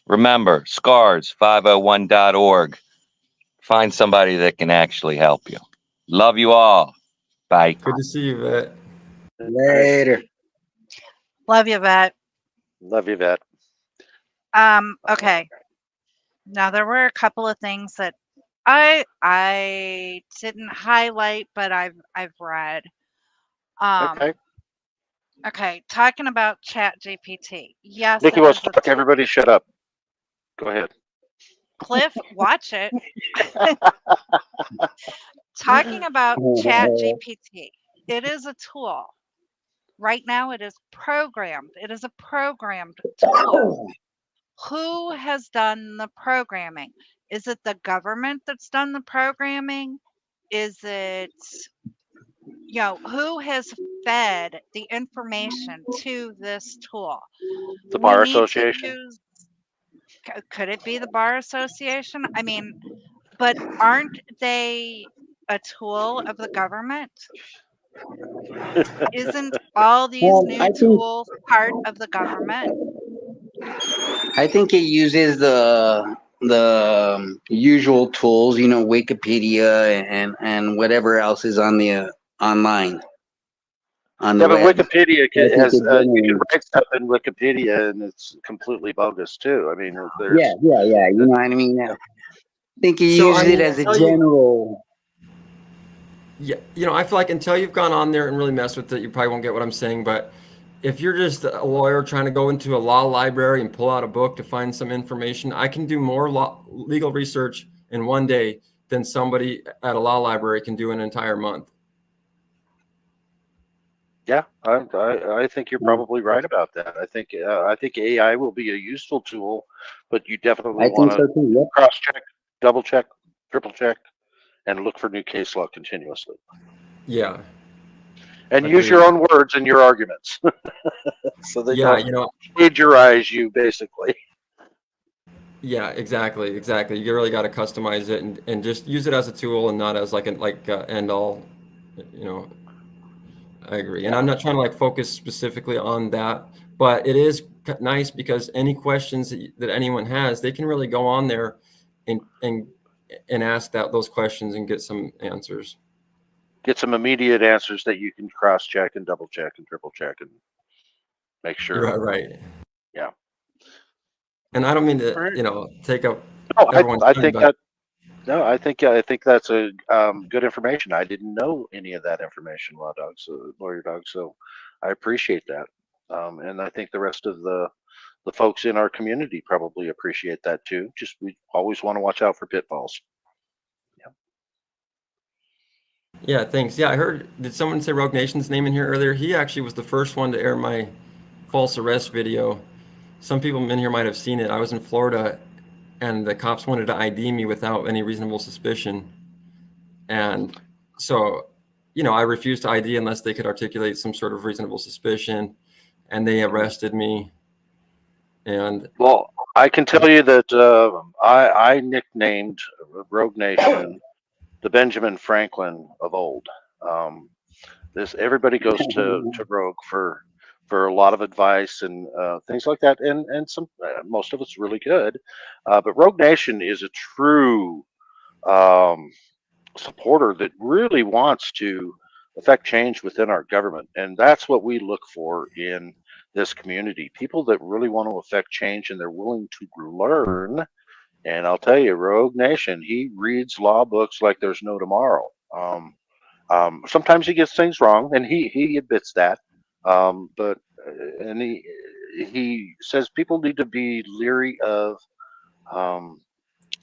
remember, scars501.org. Find somebody that can actually help you. Love you all. Bye. Good to see you, Vet. Later. Love you, Vet. Love you, Vet. Okay. Now there were a couple of things that I didn't highlight, but I've read. Okay. Okay, talking about Chat GPT. Yes, Nikki it wants is to a talk. Everybody shut up. Go ahead. Cliff, watch it. Talking about Chat GPT. It is a tool. Right now it is programmed. It is a programmed tool. Who has done the programming? Is it the government that's done the programming? Is it, who has fed the information to this tool? The Bar We need to Association. use, could it be the Bar Association? I mean, but aren't they a tool of the government? Isn't all these Well, new tools part of the government? I think it uses the usual tools, Wikipedia and whatever else is on the online. On the Yeah, but web. Wikipedia I think has it you can generally- write stuff in Wikipedia and it's completely bogus too. I mean, there's Yeah. You know what I mean? I think you So, use I it mean, as a until you- general. Yeah, I feel like until you've gone on there and really messed with it, you probably won't get what I'm saying. But if you're just a lawyer trying to go into a law library and pull out a book to find some information, I can do more legal research in one day than somebody at a law library can do in an entire month. Yeah, I think you're probably right about that. I think AI will be a useful tool, but you definitely I think want so to too. Yep. cross check, double check, triple check, and look for new case law continuously. Yeah. And use your own words in your arguments, so they don't plagiarize you, basically. Yeah, exactly. You really got to customize it and just use it as a tool and not as like end all. I agree, and I'm not trying to focus specifically on that, but it is nice because any questions that anyone has, they can really go on there and ask those questions and get some answers. Get some immediate answers that you can cross check and double check and triple check and make sure. Right. Yeah. And I don't mean to take up. No, everyone's I time, think but- that. No, I think that's a good information. I didn't know any of that information, Lawyer Dog. So I appreciate that, and I think the rest of the folks in our community probably appreciate that too. Just we always want to watch out for pitfalls. Yeah, thanks. Yeah, I heard. Did someone say Rogue Nation's name in here earlier? He actually was the first one to air my false arrest video. Some people in here might have seen it. I was in Florida, and the cops wanted to ID me without any reasonable suspicion. And so, you know, I refused to ID unless they could articulate some sort of reasonable suspicion, and they arrested me. And well, I can tell you that I nicknamed Rogue Nation the Benjamin Franklin of old. Everybody goes to Rogue for a lot of advice and things like that, and some most of it's really good. But Rogue Nation is a true supporter that really wants to affect change within our government, and that's what we look for in this community. People that really want to affect change and they're willing to learn. And I'll tell you, Rogue Nation, he reads law books like there's no tomorrow. Sometimes he gets things wrong, and he admits that. And he says people need to be leery of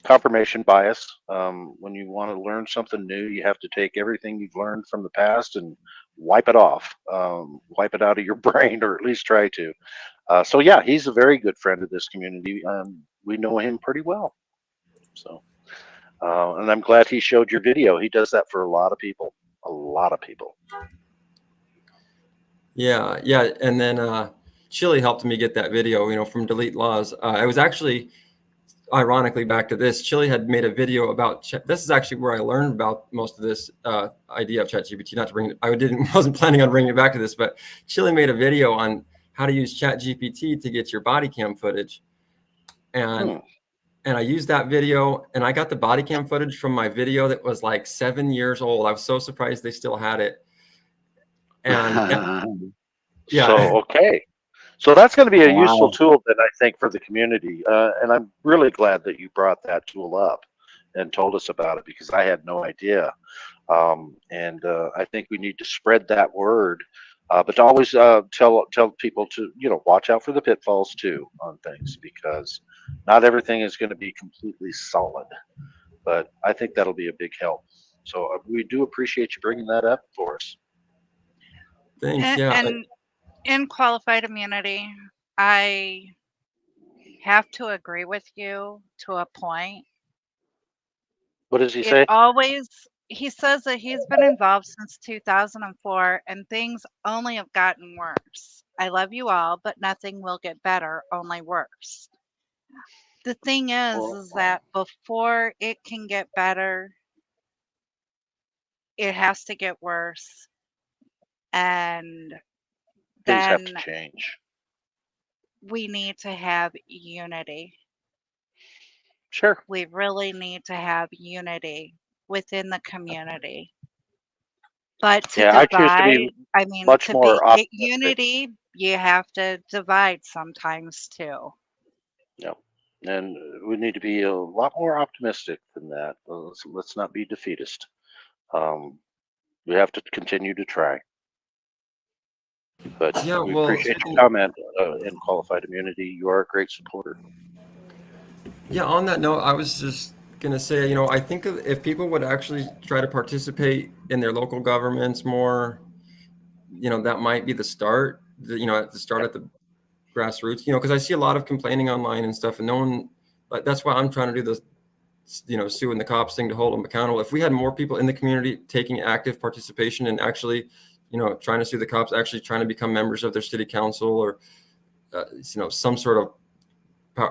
confirmation bias. When you want to learn something new, you have to take everything you've learned from the past and wipe it off, wipe it out of your brain, or at least try to. So yeah, he's a very good friend of this community. We know him pretty well. So, and I'm glad he showed your video. He does that for a lot of people. A lot of people. yeah, yeah. And then Chili helped me get that video, you know, from Delete Laws. I was actually, ironically, back to this, Chili had made a video about, this is actually where I learned about most of this idea of ChatGPT. Not to bring it, wasn't planning on bringing it back to this, but Chili made a video on how to use ChatGPT to get your body cam footage. And I used that video, and I got the body cam footage from my video that was like 7 years old. I was so surprised they still had it. And yeah. So, okay. So that's going to be a useful tool then, I think, for the community. And I'm really glad that you brought that tool up and told us about it, because I had no idea. And I think we need to spread that word, but to always tell people to, you know, watch out for the pitfalls too on things, because not everything is going to be completely solid. But I think that'll be a big help. So we do appreciate you bringing that up for us. Thanks. Yeah. And in qualified immunity, I have to agree with you to a point. What does he say? He says that he's been involved since 2004 and things only have gotten worse. I love you all, but nothing will get better, only worse. The thing is that before it can get better, it has to get worse. And Things have then to change. we need to have unity. Sure. We really need to have unity within the community. But to Yeah, I choose to divide, be I mean, much to more get optimistic. unity, you have to divide sometimes too. Yeah. And we need to be a lot more optimistic than that. Let's not be defeatist. We have to continue to try. But Yeah, we well, appreciate your comment in qualified immunity. You are a great supporter. Yeah, on that note, I was just going to say, you know, I think if people would actually try to participate in their local governments more, you know, that might be the start, you know, at the grassroots, you know, because I see a lot of complaining online and stuff, and no one, but that's why I'm trying to do this, you know, suing the cops thing to hold them accountable. If we had more people in the community taking active participation and actually, you know, trying to sue the cops, actually trying to become members of their city council or, you know, some sort of,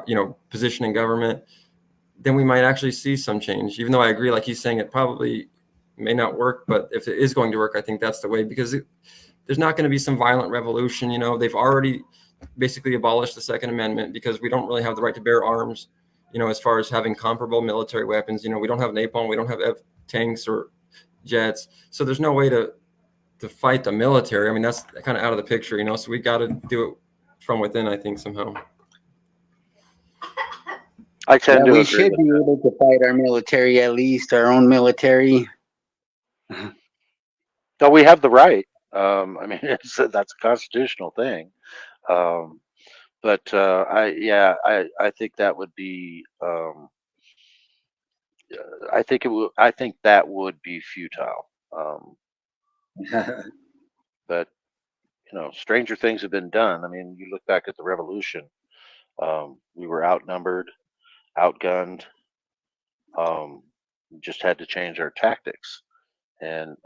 you know, position in government, then we might actually see some change. Even though I agree, like he's saying, it probably may not work, but if it is going to work, I think that's the way, because there's not going to be some violent revolution. You know, they've already basically abolished the Second Amendment because we don't really have the right to bear arms, you know, as far as having comparable military weapons. You know, we don't have napalm, we don't have tanks or jets. So there's no way to fight the military. I mean, that's kind of out of the picture, you know, so we got to do it from within, I think, somehow. I tend to we agree should with be able to fight our military, at least our own military. No, we have the right. I mean, that's a constitutional thing. But I think that would be. I think that would be futile. But stranger things have been done. I mean, you look back at the revolution, we were outnumbered, outgunned, we just had to change our tactics. And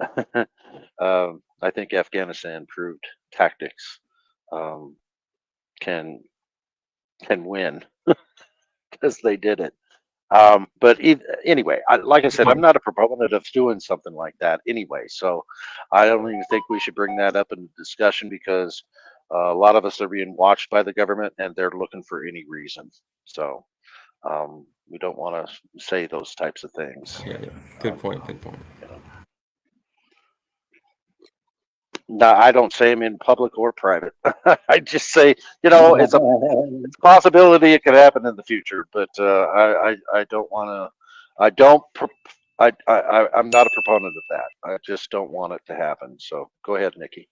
I think Afghanistan proved tactics can win because they did it. Anyway, like I said, I'm not a proponent of doing something like that anyway. So I don't even think we should bring that up in discussion, because a lot of us are being watched by the government and they're looking for any reason. So we don't want to say those types of things. Yeah. Good point. No, I don't say them in public or private. I just say, it's a possibility it could happen in the future, but I don't want to. I'm not a proponent of that. I just don't want it to happen. So go ahead, Nikki.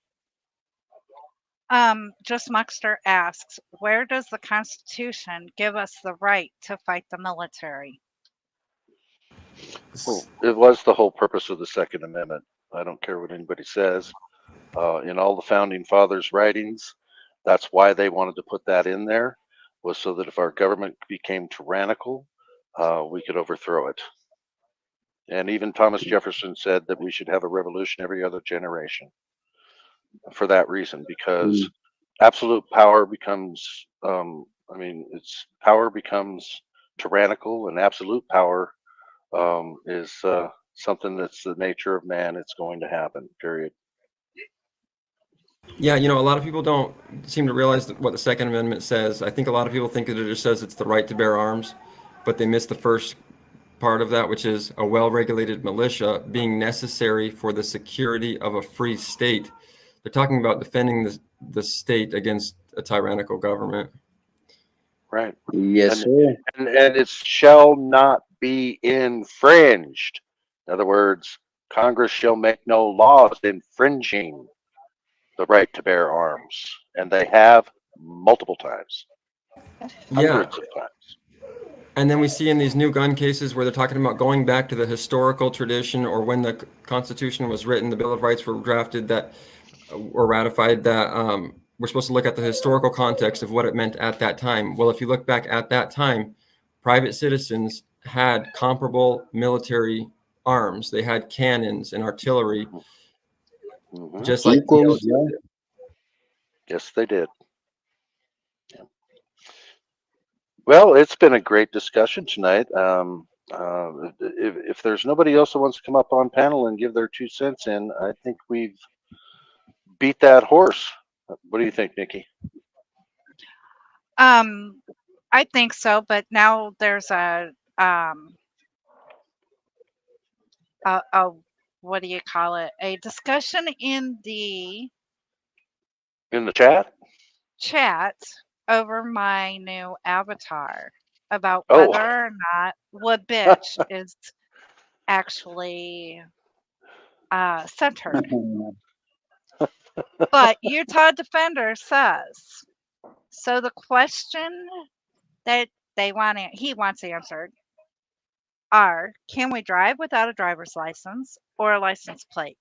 Just Muxter asks, where does the Constitution give us the right to fight the military? Well, it was the whole purpose of the Second Amendment. I don't care what anybody says. In all the founding fathers' writings, that's why they wanted to put that in there, was so that if our government became tyrannical, we could overthrow it. And even Thomas Jefferson said that we should have a revolution every other generation for that reason, because absolute power becomes, power becomes tyrannical, and absolute power is something that's the nature of man. It's going to happen, period. Yeah, a lot of people don't seem to realize what the Second Amendment says. I think a lot of people think that it just says it's the right to bear arms, but they miss the first part of that, which is a well-regulated militia being necessary for the security of a free state. They're talking about defending the state against a tyrannical government. Right. Yes, sir. And it shall not be infringed. In other words, Congress shall make no laws infringing the right to bear arms, and they have multiple times, hundreds of times. And then we see in these new gun cases where they're talking about going back to the historical tradition, or when the Constitution was written, the Bill of Rights were drafted, that or ratified, that we're supposed to look at the historical context of what it meant at that time. Well, if you look back at that time, private citizens had comparable military arms. They had cannons and artillery. Just like equals, yeah. Yes, they did. Yeah. Well, it's been a great discussion tonight. If there's nobody else that wants to come up on panel and give their 2 cents in, I think we've beat that horse. What do you think, Nikki? I think so, but now there's a what do you call it? A discussion in the chat over my new avatar about whether or not Wood Bitch is actually centered. But Utah Defender says, so the question that he wants answered are, can we drive without a driver's license or a license plate?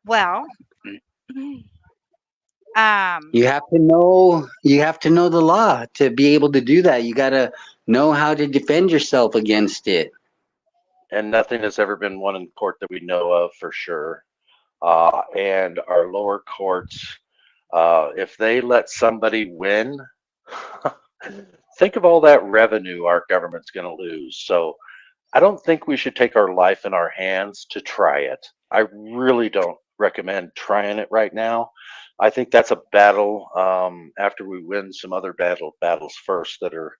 Well, you have to know the law to be able to do that. You got to know how to defend yourself against it. And nothing has ever been won in court that we know of, for sure. And our lower courts, if they let somebody win, think of all that revenue our government's going to lose. So I don't think we should take our life in our hands to try it. I really don't recommend trying it right now. I think that's a battle after we win some other battles first that are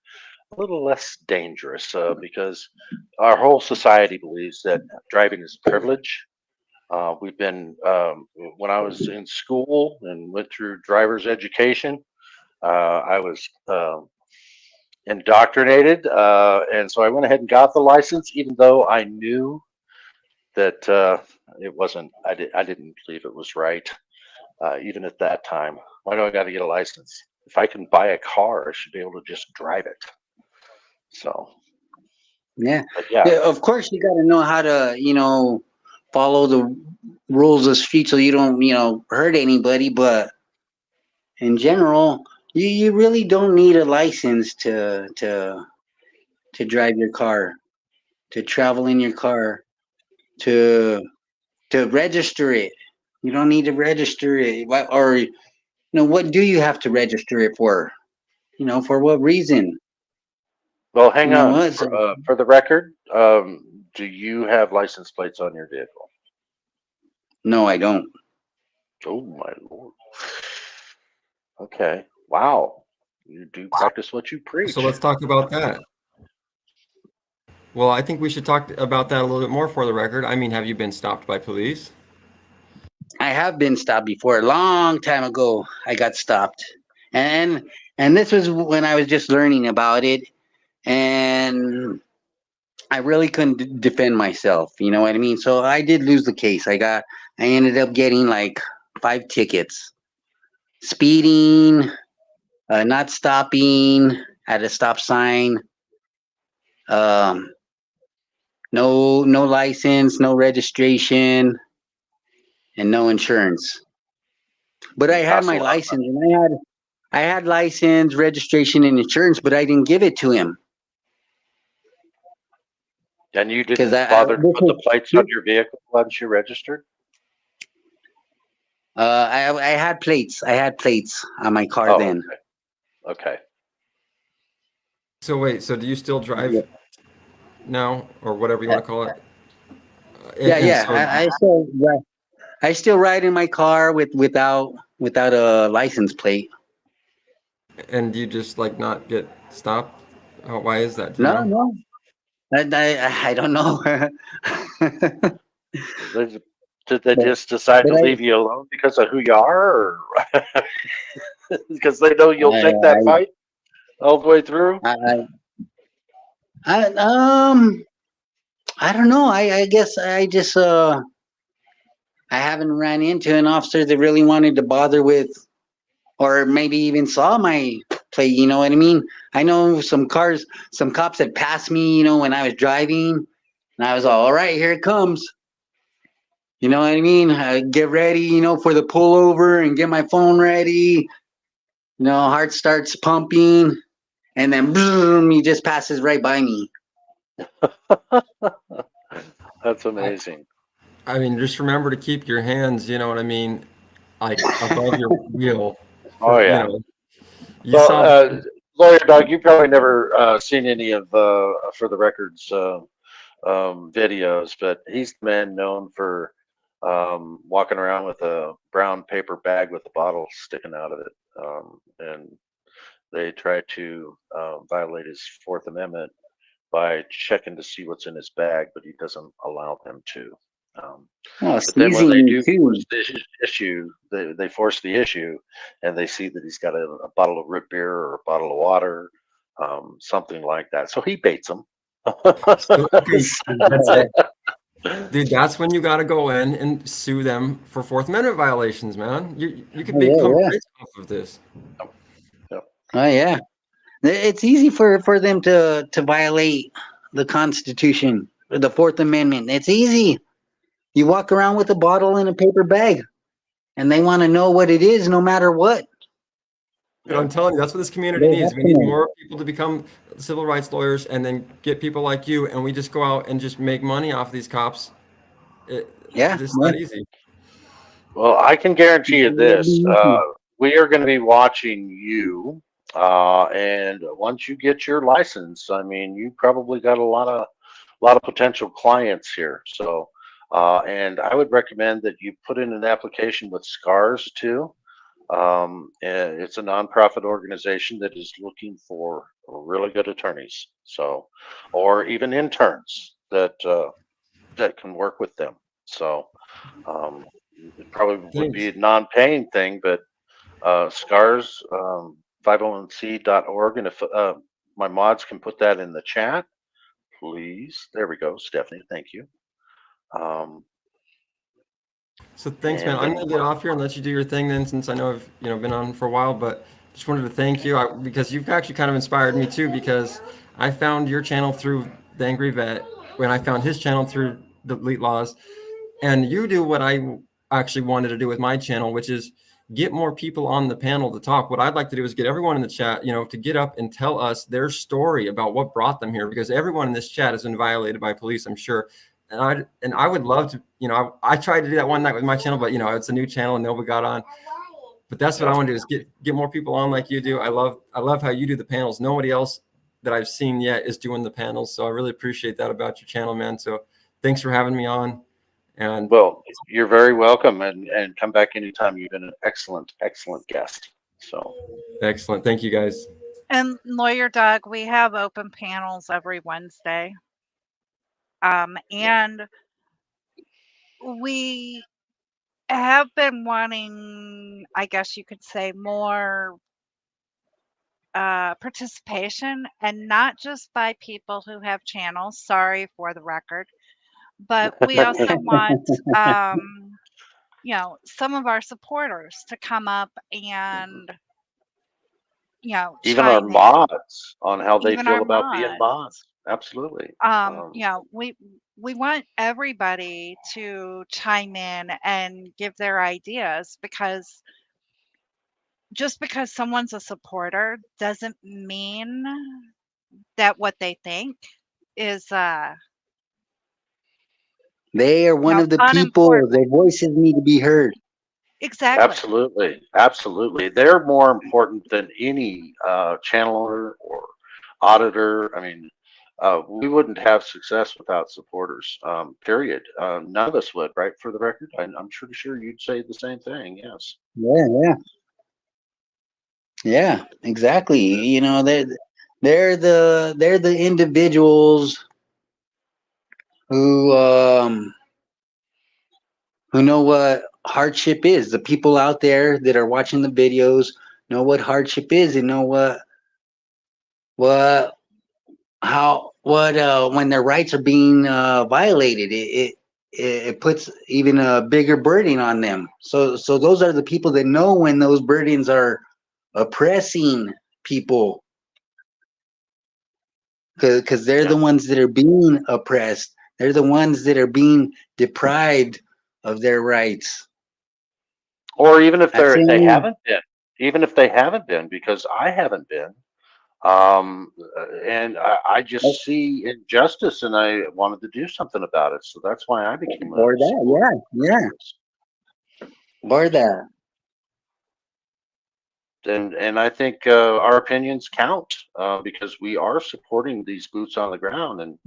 a little less dangerous, because our whole society believes that driving is privilege. We've been, when I was in school and went through driver's education, I was indoctrinated, and so I went ahead and got the license, even though I knew that it wasn't. I didn't believe it was right, even at that time. Why do I got to get a license? If I can buy a car, I should be able to just drive it. So, yeah, yeah. Of course, you got to know how to, follow the rules of the street so you don't, hurt anybody. But in general, you really don't need a license to drive your car, to travel in your car, to register it. You don't need to register it. Or what do you have to register it for? For what reason? Well, hang on. what? For the record, do you have license plates on your vehicle? No, I don't. Oh my lord. Okay. Wow. You do practice what you preach. So let's talk about that. Well, I think we should talk about that a little bit more for the record. I mean, have you been stopped by police? I have been stopped before. A long time ago, I got stopped, and this was when I was just learning about it, and I really couldn't defend myself. You know what I mean? So I did lose the case. I ended up getting like 5 tickets: speeding, not stopping at a stop sign, no license, no registration, and no insurance. But I had my license, and I had license, registration, and insurance, but I didn't give it to him. And you didn't bother to put the plates on your vehicle once you registered? I had plates. I had plates on my car then. Okay. So wait, so do you still drive now, or whatever you want to call it? I still ride in my car without a license plate. And do you just like not get stopped? Why is that? Do you know? No. I don't know. Did they just decide to leave you alone because of who you are, or because they know you'll take that fight all the way through? I don't know. I guess I just I haven't ran into an officer that really wanted to bother with, or maybe even saw my plate. You know what I mean? I know some cops had passed me, when I was driving, and I was all right, here it comes. You know what I mean? I get ready, for the pullover and get my phone ready. Heart starts pumping, and then boom, he just passes right by me. That's amazing. I mean, just remember to keep your hands, you know what I mean, like above your wheel. Oh yeah. Saw Lawyer Doug, you've probably never seen any of For the Record's videos, but he's the man known for walking around with a brown paper bag with a bottle sticking out of it, and they try to violate his Fourth Amendment by checking to see what's in his bag, but he doesn't allow them to. But then when they do force the issue, they force the issue, and they see that he's got a bottle of root beer or a bottle of water, something like that. So he baits them. That's it. Dude, that's when you got to go in and sue them for Fourth Amendment violations, man. You can become rich off of this. Oh yeah, it's easy for them to violate the Constitution, the Fourth Amendment. It's easy. You walk around with a bottle in a paper bag, and they want to know what it is, no matter what. Dude, I'm telling you, that's what this community needs. We need more people to become civil rights lawyers, and then get people like you, and we just go out and just make money off these cops. It's not easy. Well, I can guarantee you this: we are going to be watching you, and once you get your license, I mean, you probably got a lot of potential clients here. So, and I would recommend that you put in an application with SCARS too. And it's a nonprofit organization that is looking for really good attorneys, so, or even interns that can work with them. So it probably would be a non-paying thing, but SCARS, 501c.org, and if my mods can put that in the chat, please. There we go, Stephanie. Thank you. So thanks, man. I'm gonna get off here and let you do your thing then, since I know I've been on for a while. But just wanted to thank you because you've actually kind of inspired me too. Because I found your channel through the Angry Vet, when I found his channel through the Elite Laws, and you do what I actually wanted to do with my channel, which is get more people on the panel to talk. What I'd like to do is get everyone in the chat, to get up and tell us their story about what brought them here, because everyone in this chat has been violated by police, I'm sure. And I would love to, I tried to do that one night with my channel, but it's a new channel and nobody got on. But that's what I want to do, is get more people on like you do. I love how you do the panels. Nobody else that I've seen yet is doing the panels. So I really appreciate that about your channel, man. So thanks for having me on. And well, you're very welcome, and come back anytime. You've been an excellent guest. So excellent. Thank you, guys. And Lawyer Doug, we have open panels every Wednesday. And we have been wanting, I guess you could say, more participation, and not just by people who have channels. Sorry for the record. But we also want, some of our supporters to come up and, even our chime in. mods on how they Even feel our about being mods. mods. Absolutely. We want everybody to chime in and give their ideas, because just because someone's a supporter doesn't mean that what they think is They are one of the people. unimportant. Their voices need to be heard. Exactly. Absolutely. They're more important than any channel owner or auditor. I mean, we wouldn't have success without supporters, period. None of us would, right? For the record, I'm pretty sure you'd say the same thing. Yes. Yeah, exactly. They're the individuals who know what hardship is. The people out there that are watching the videos know what hardship is, and know when their rights are being violated. It puts even a bigger burden on them. So those are the people that know when those burdens are oppressing people, because they're the ones that are being oppressed. They're the ones that are being deprived of their rights. Or even if they haven't been, because I haven't been, and I just see injustice, and I wanted to do something about it. So that's why I became Or that, yeah. Or that. And I think our opinions count, because we are supporting these boots on the ground, and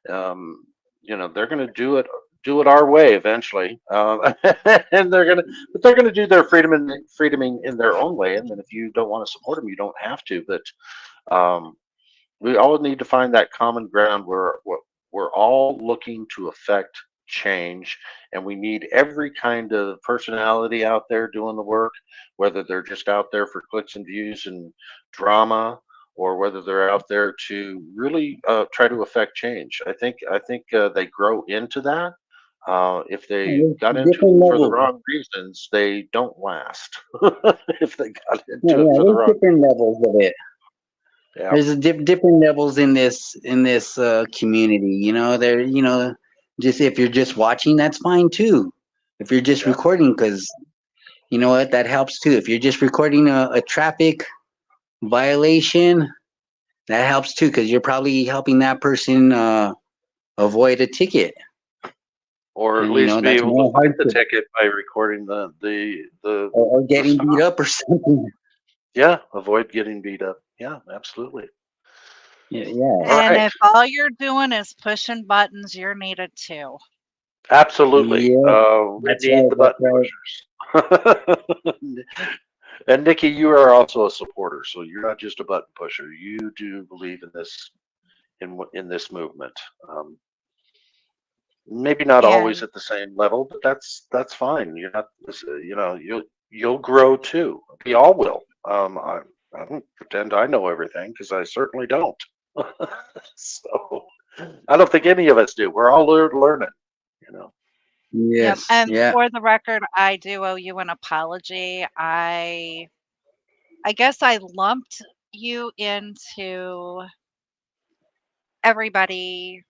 they're going to do it our way eventually, and they're going to do their freedoming in their own way. And then if you don't want to support them, you don't have to. But we all need to find that common ground where we're all looking to affect change, and we need every kind of personality out there doing the work, whether they're just out there for clicks and views and drama, or whether they're out there to really try to affect change. I think they grow into that. If they got into it for the wrong reasons, they don't last. If they got into it for the wrong different levels of it. Yeah. There's different levels in this community. Just if you're just watching, that's fine too. If you're just recording, because you know what, that helps too. If you're just recording a traffic violation, that helps too, because you're probably helping that person avoid a ticket, or at least be able to fight the ticket by recording the or getting beat up or something. Yeah, avoid getting beat up. Yeah, absolutely. Yeah. And if all you're doing is pushing buttons, you're needed too. Absolutely. We need the button pushers. And Nikki, you are also a supporter, so you're not just a button pusher. You do believe in this, in this movement. Maybe not always at the same level, but that's fine. You're not, you'll grow too. We all will. I don't pretend I know everything, because I certainly don't. So I don't think any of us do. We're all learning, Yes. And for the record, I do owe you an apology. I guess I lumped you into everybody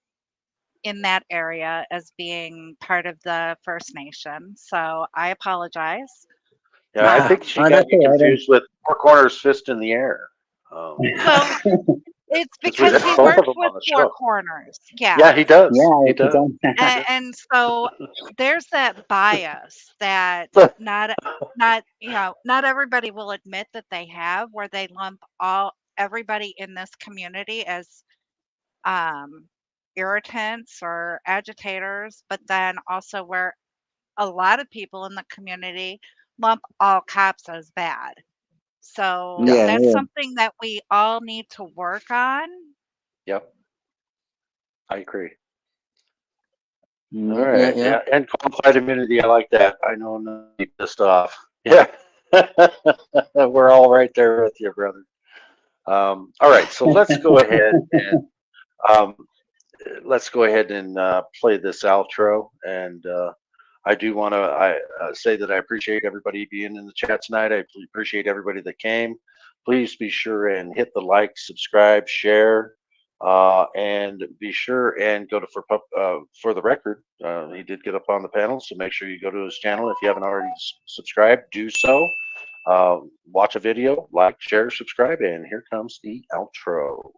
in that area as being part of the First Nation. So I apologize. Yeah, I think she Oh, got that's you all right. confused with Four Corners Fist in the Air. Well, Because it's we because had he both of works them with on the Four show. Corners. Yeah. Yeah, he does. Yeah, He it's his does. own. And so there's that bias that not not everybody will admit that they have, where they lump everybody in this community as um irritants or agitators, but then also where a lot of people in the community lump all cops as bad. So Yeah, that's yeah. something that we all need to work on. Yep, I agree. All Yeah, right. yeah. Yeah, and qualified immunity. I like that. I know I'm not be pissed off. Yeah. We're all right there with you, brother. All right. So let's go ahead and um, play this outro. And I do want to say that I appreciate everybody being in the chat tonight. I appreciate everybody that came. Please be sure and hit the like, subscribe, share. And be sure and go to for the record. He did get up on the panel, so make sure you go to his channel. If you haven't already subscribed, do so. Watch a video, like, share, subscribe, and here comes the outro.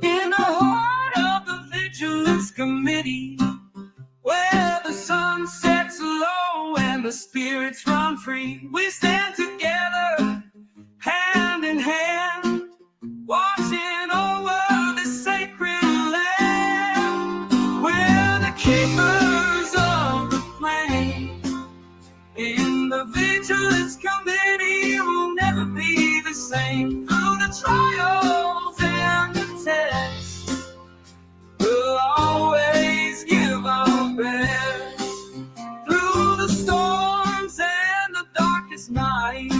In the heart of the Vigilance Committee, where the sun sets low and the spirits run free, we stand together, hand in hand, watching over the sacred land. We're the keepers of the flame. In the Vigilance Committee, we'll never be the same. Through the trials and the tests, we'll always give our best. Through the storms and the darkest night,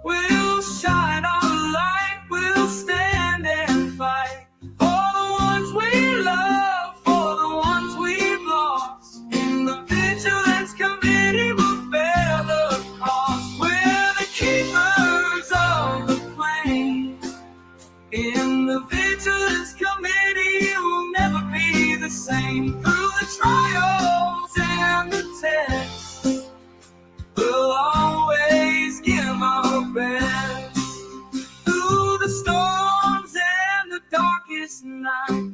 we'll shine our light, we'll stand and fight. For the ones we love, for the ones we've lost. In the Vigilance Committee, we'll bear the cost. We're the keepers of the flame. In the Vigilance Committee, we'll never be the same. Through the trials and the tests, we'll always give our best. Through the storms and the darkest night,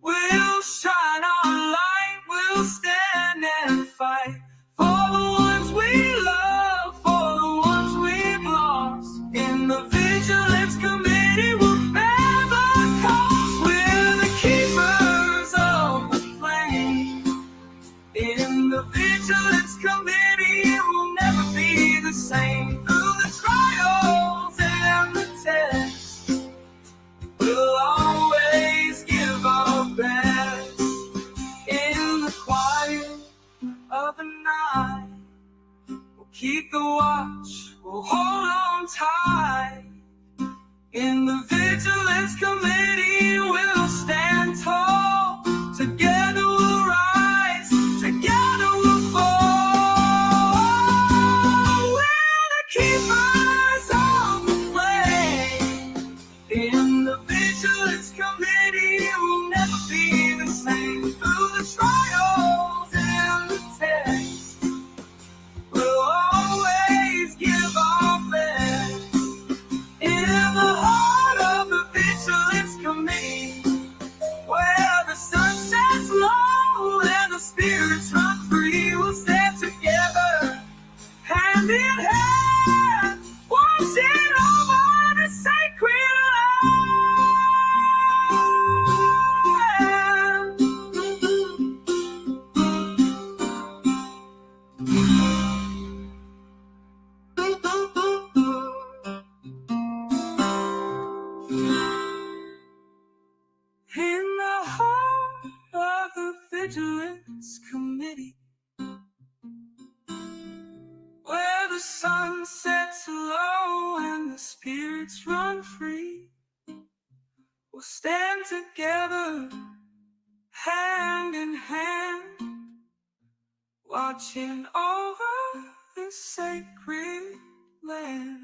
we'll shine our light, we'll stand and fight. For the ones we love, for the ones we've lost. In the Vigilance Committee, we'll bear the cost. We're the keepers of the flame. In the Vigilance Committee, we'll never be the same. Through the trials and the tests, we'll always give our best. In the quiet of the night, we'll keep the watch, we'll hold on tight. In the Vigilance Committee, we'll stand tall. Together we'll rise, together we'll fall. We're the keepers of the flame. In the Vigilance Committee, we'll never be the same. Through the trials and the tests, we'll always give our best. In the heart of the Vigilance Committee, where the sun sets low and the spirits run free, we'll stand together, hand in hand, watching over the sacred in the heart of the Vigilance Committee, where the sun sets low and the spirits run free, we'll stand together, hand in hand, watching over the sacred land.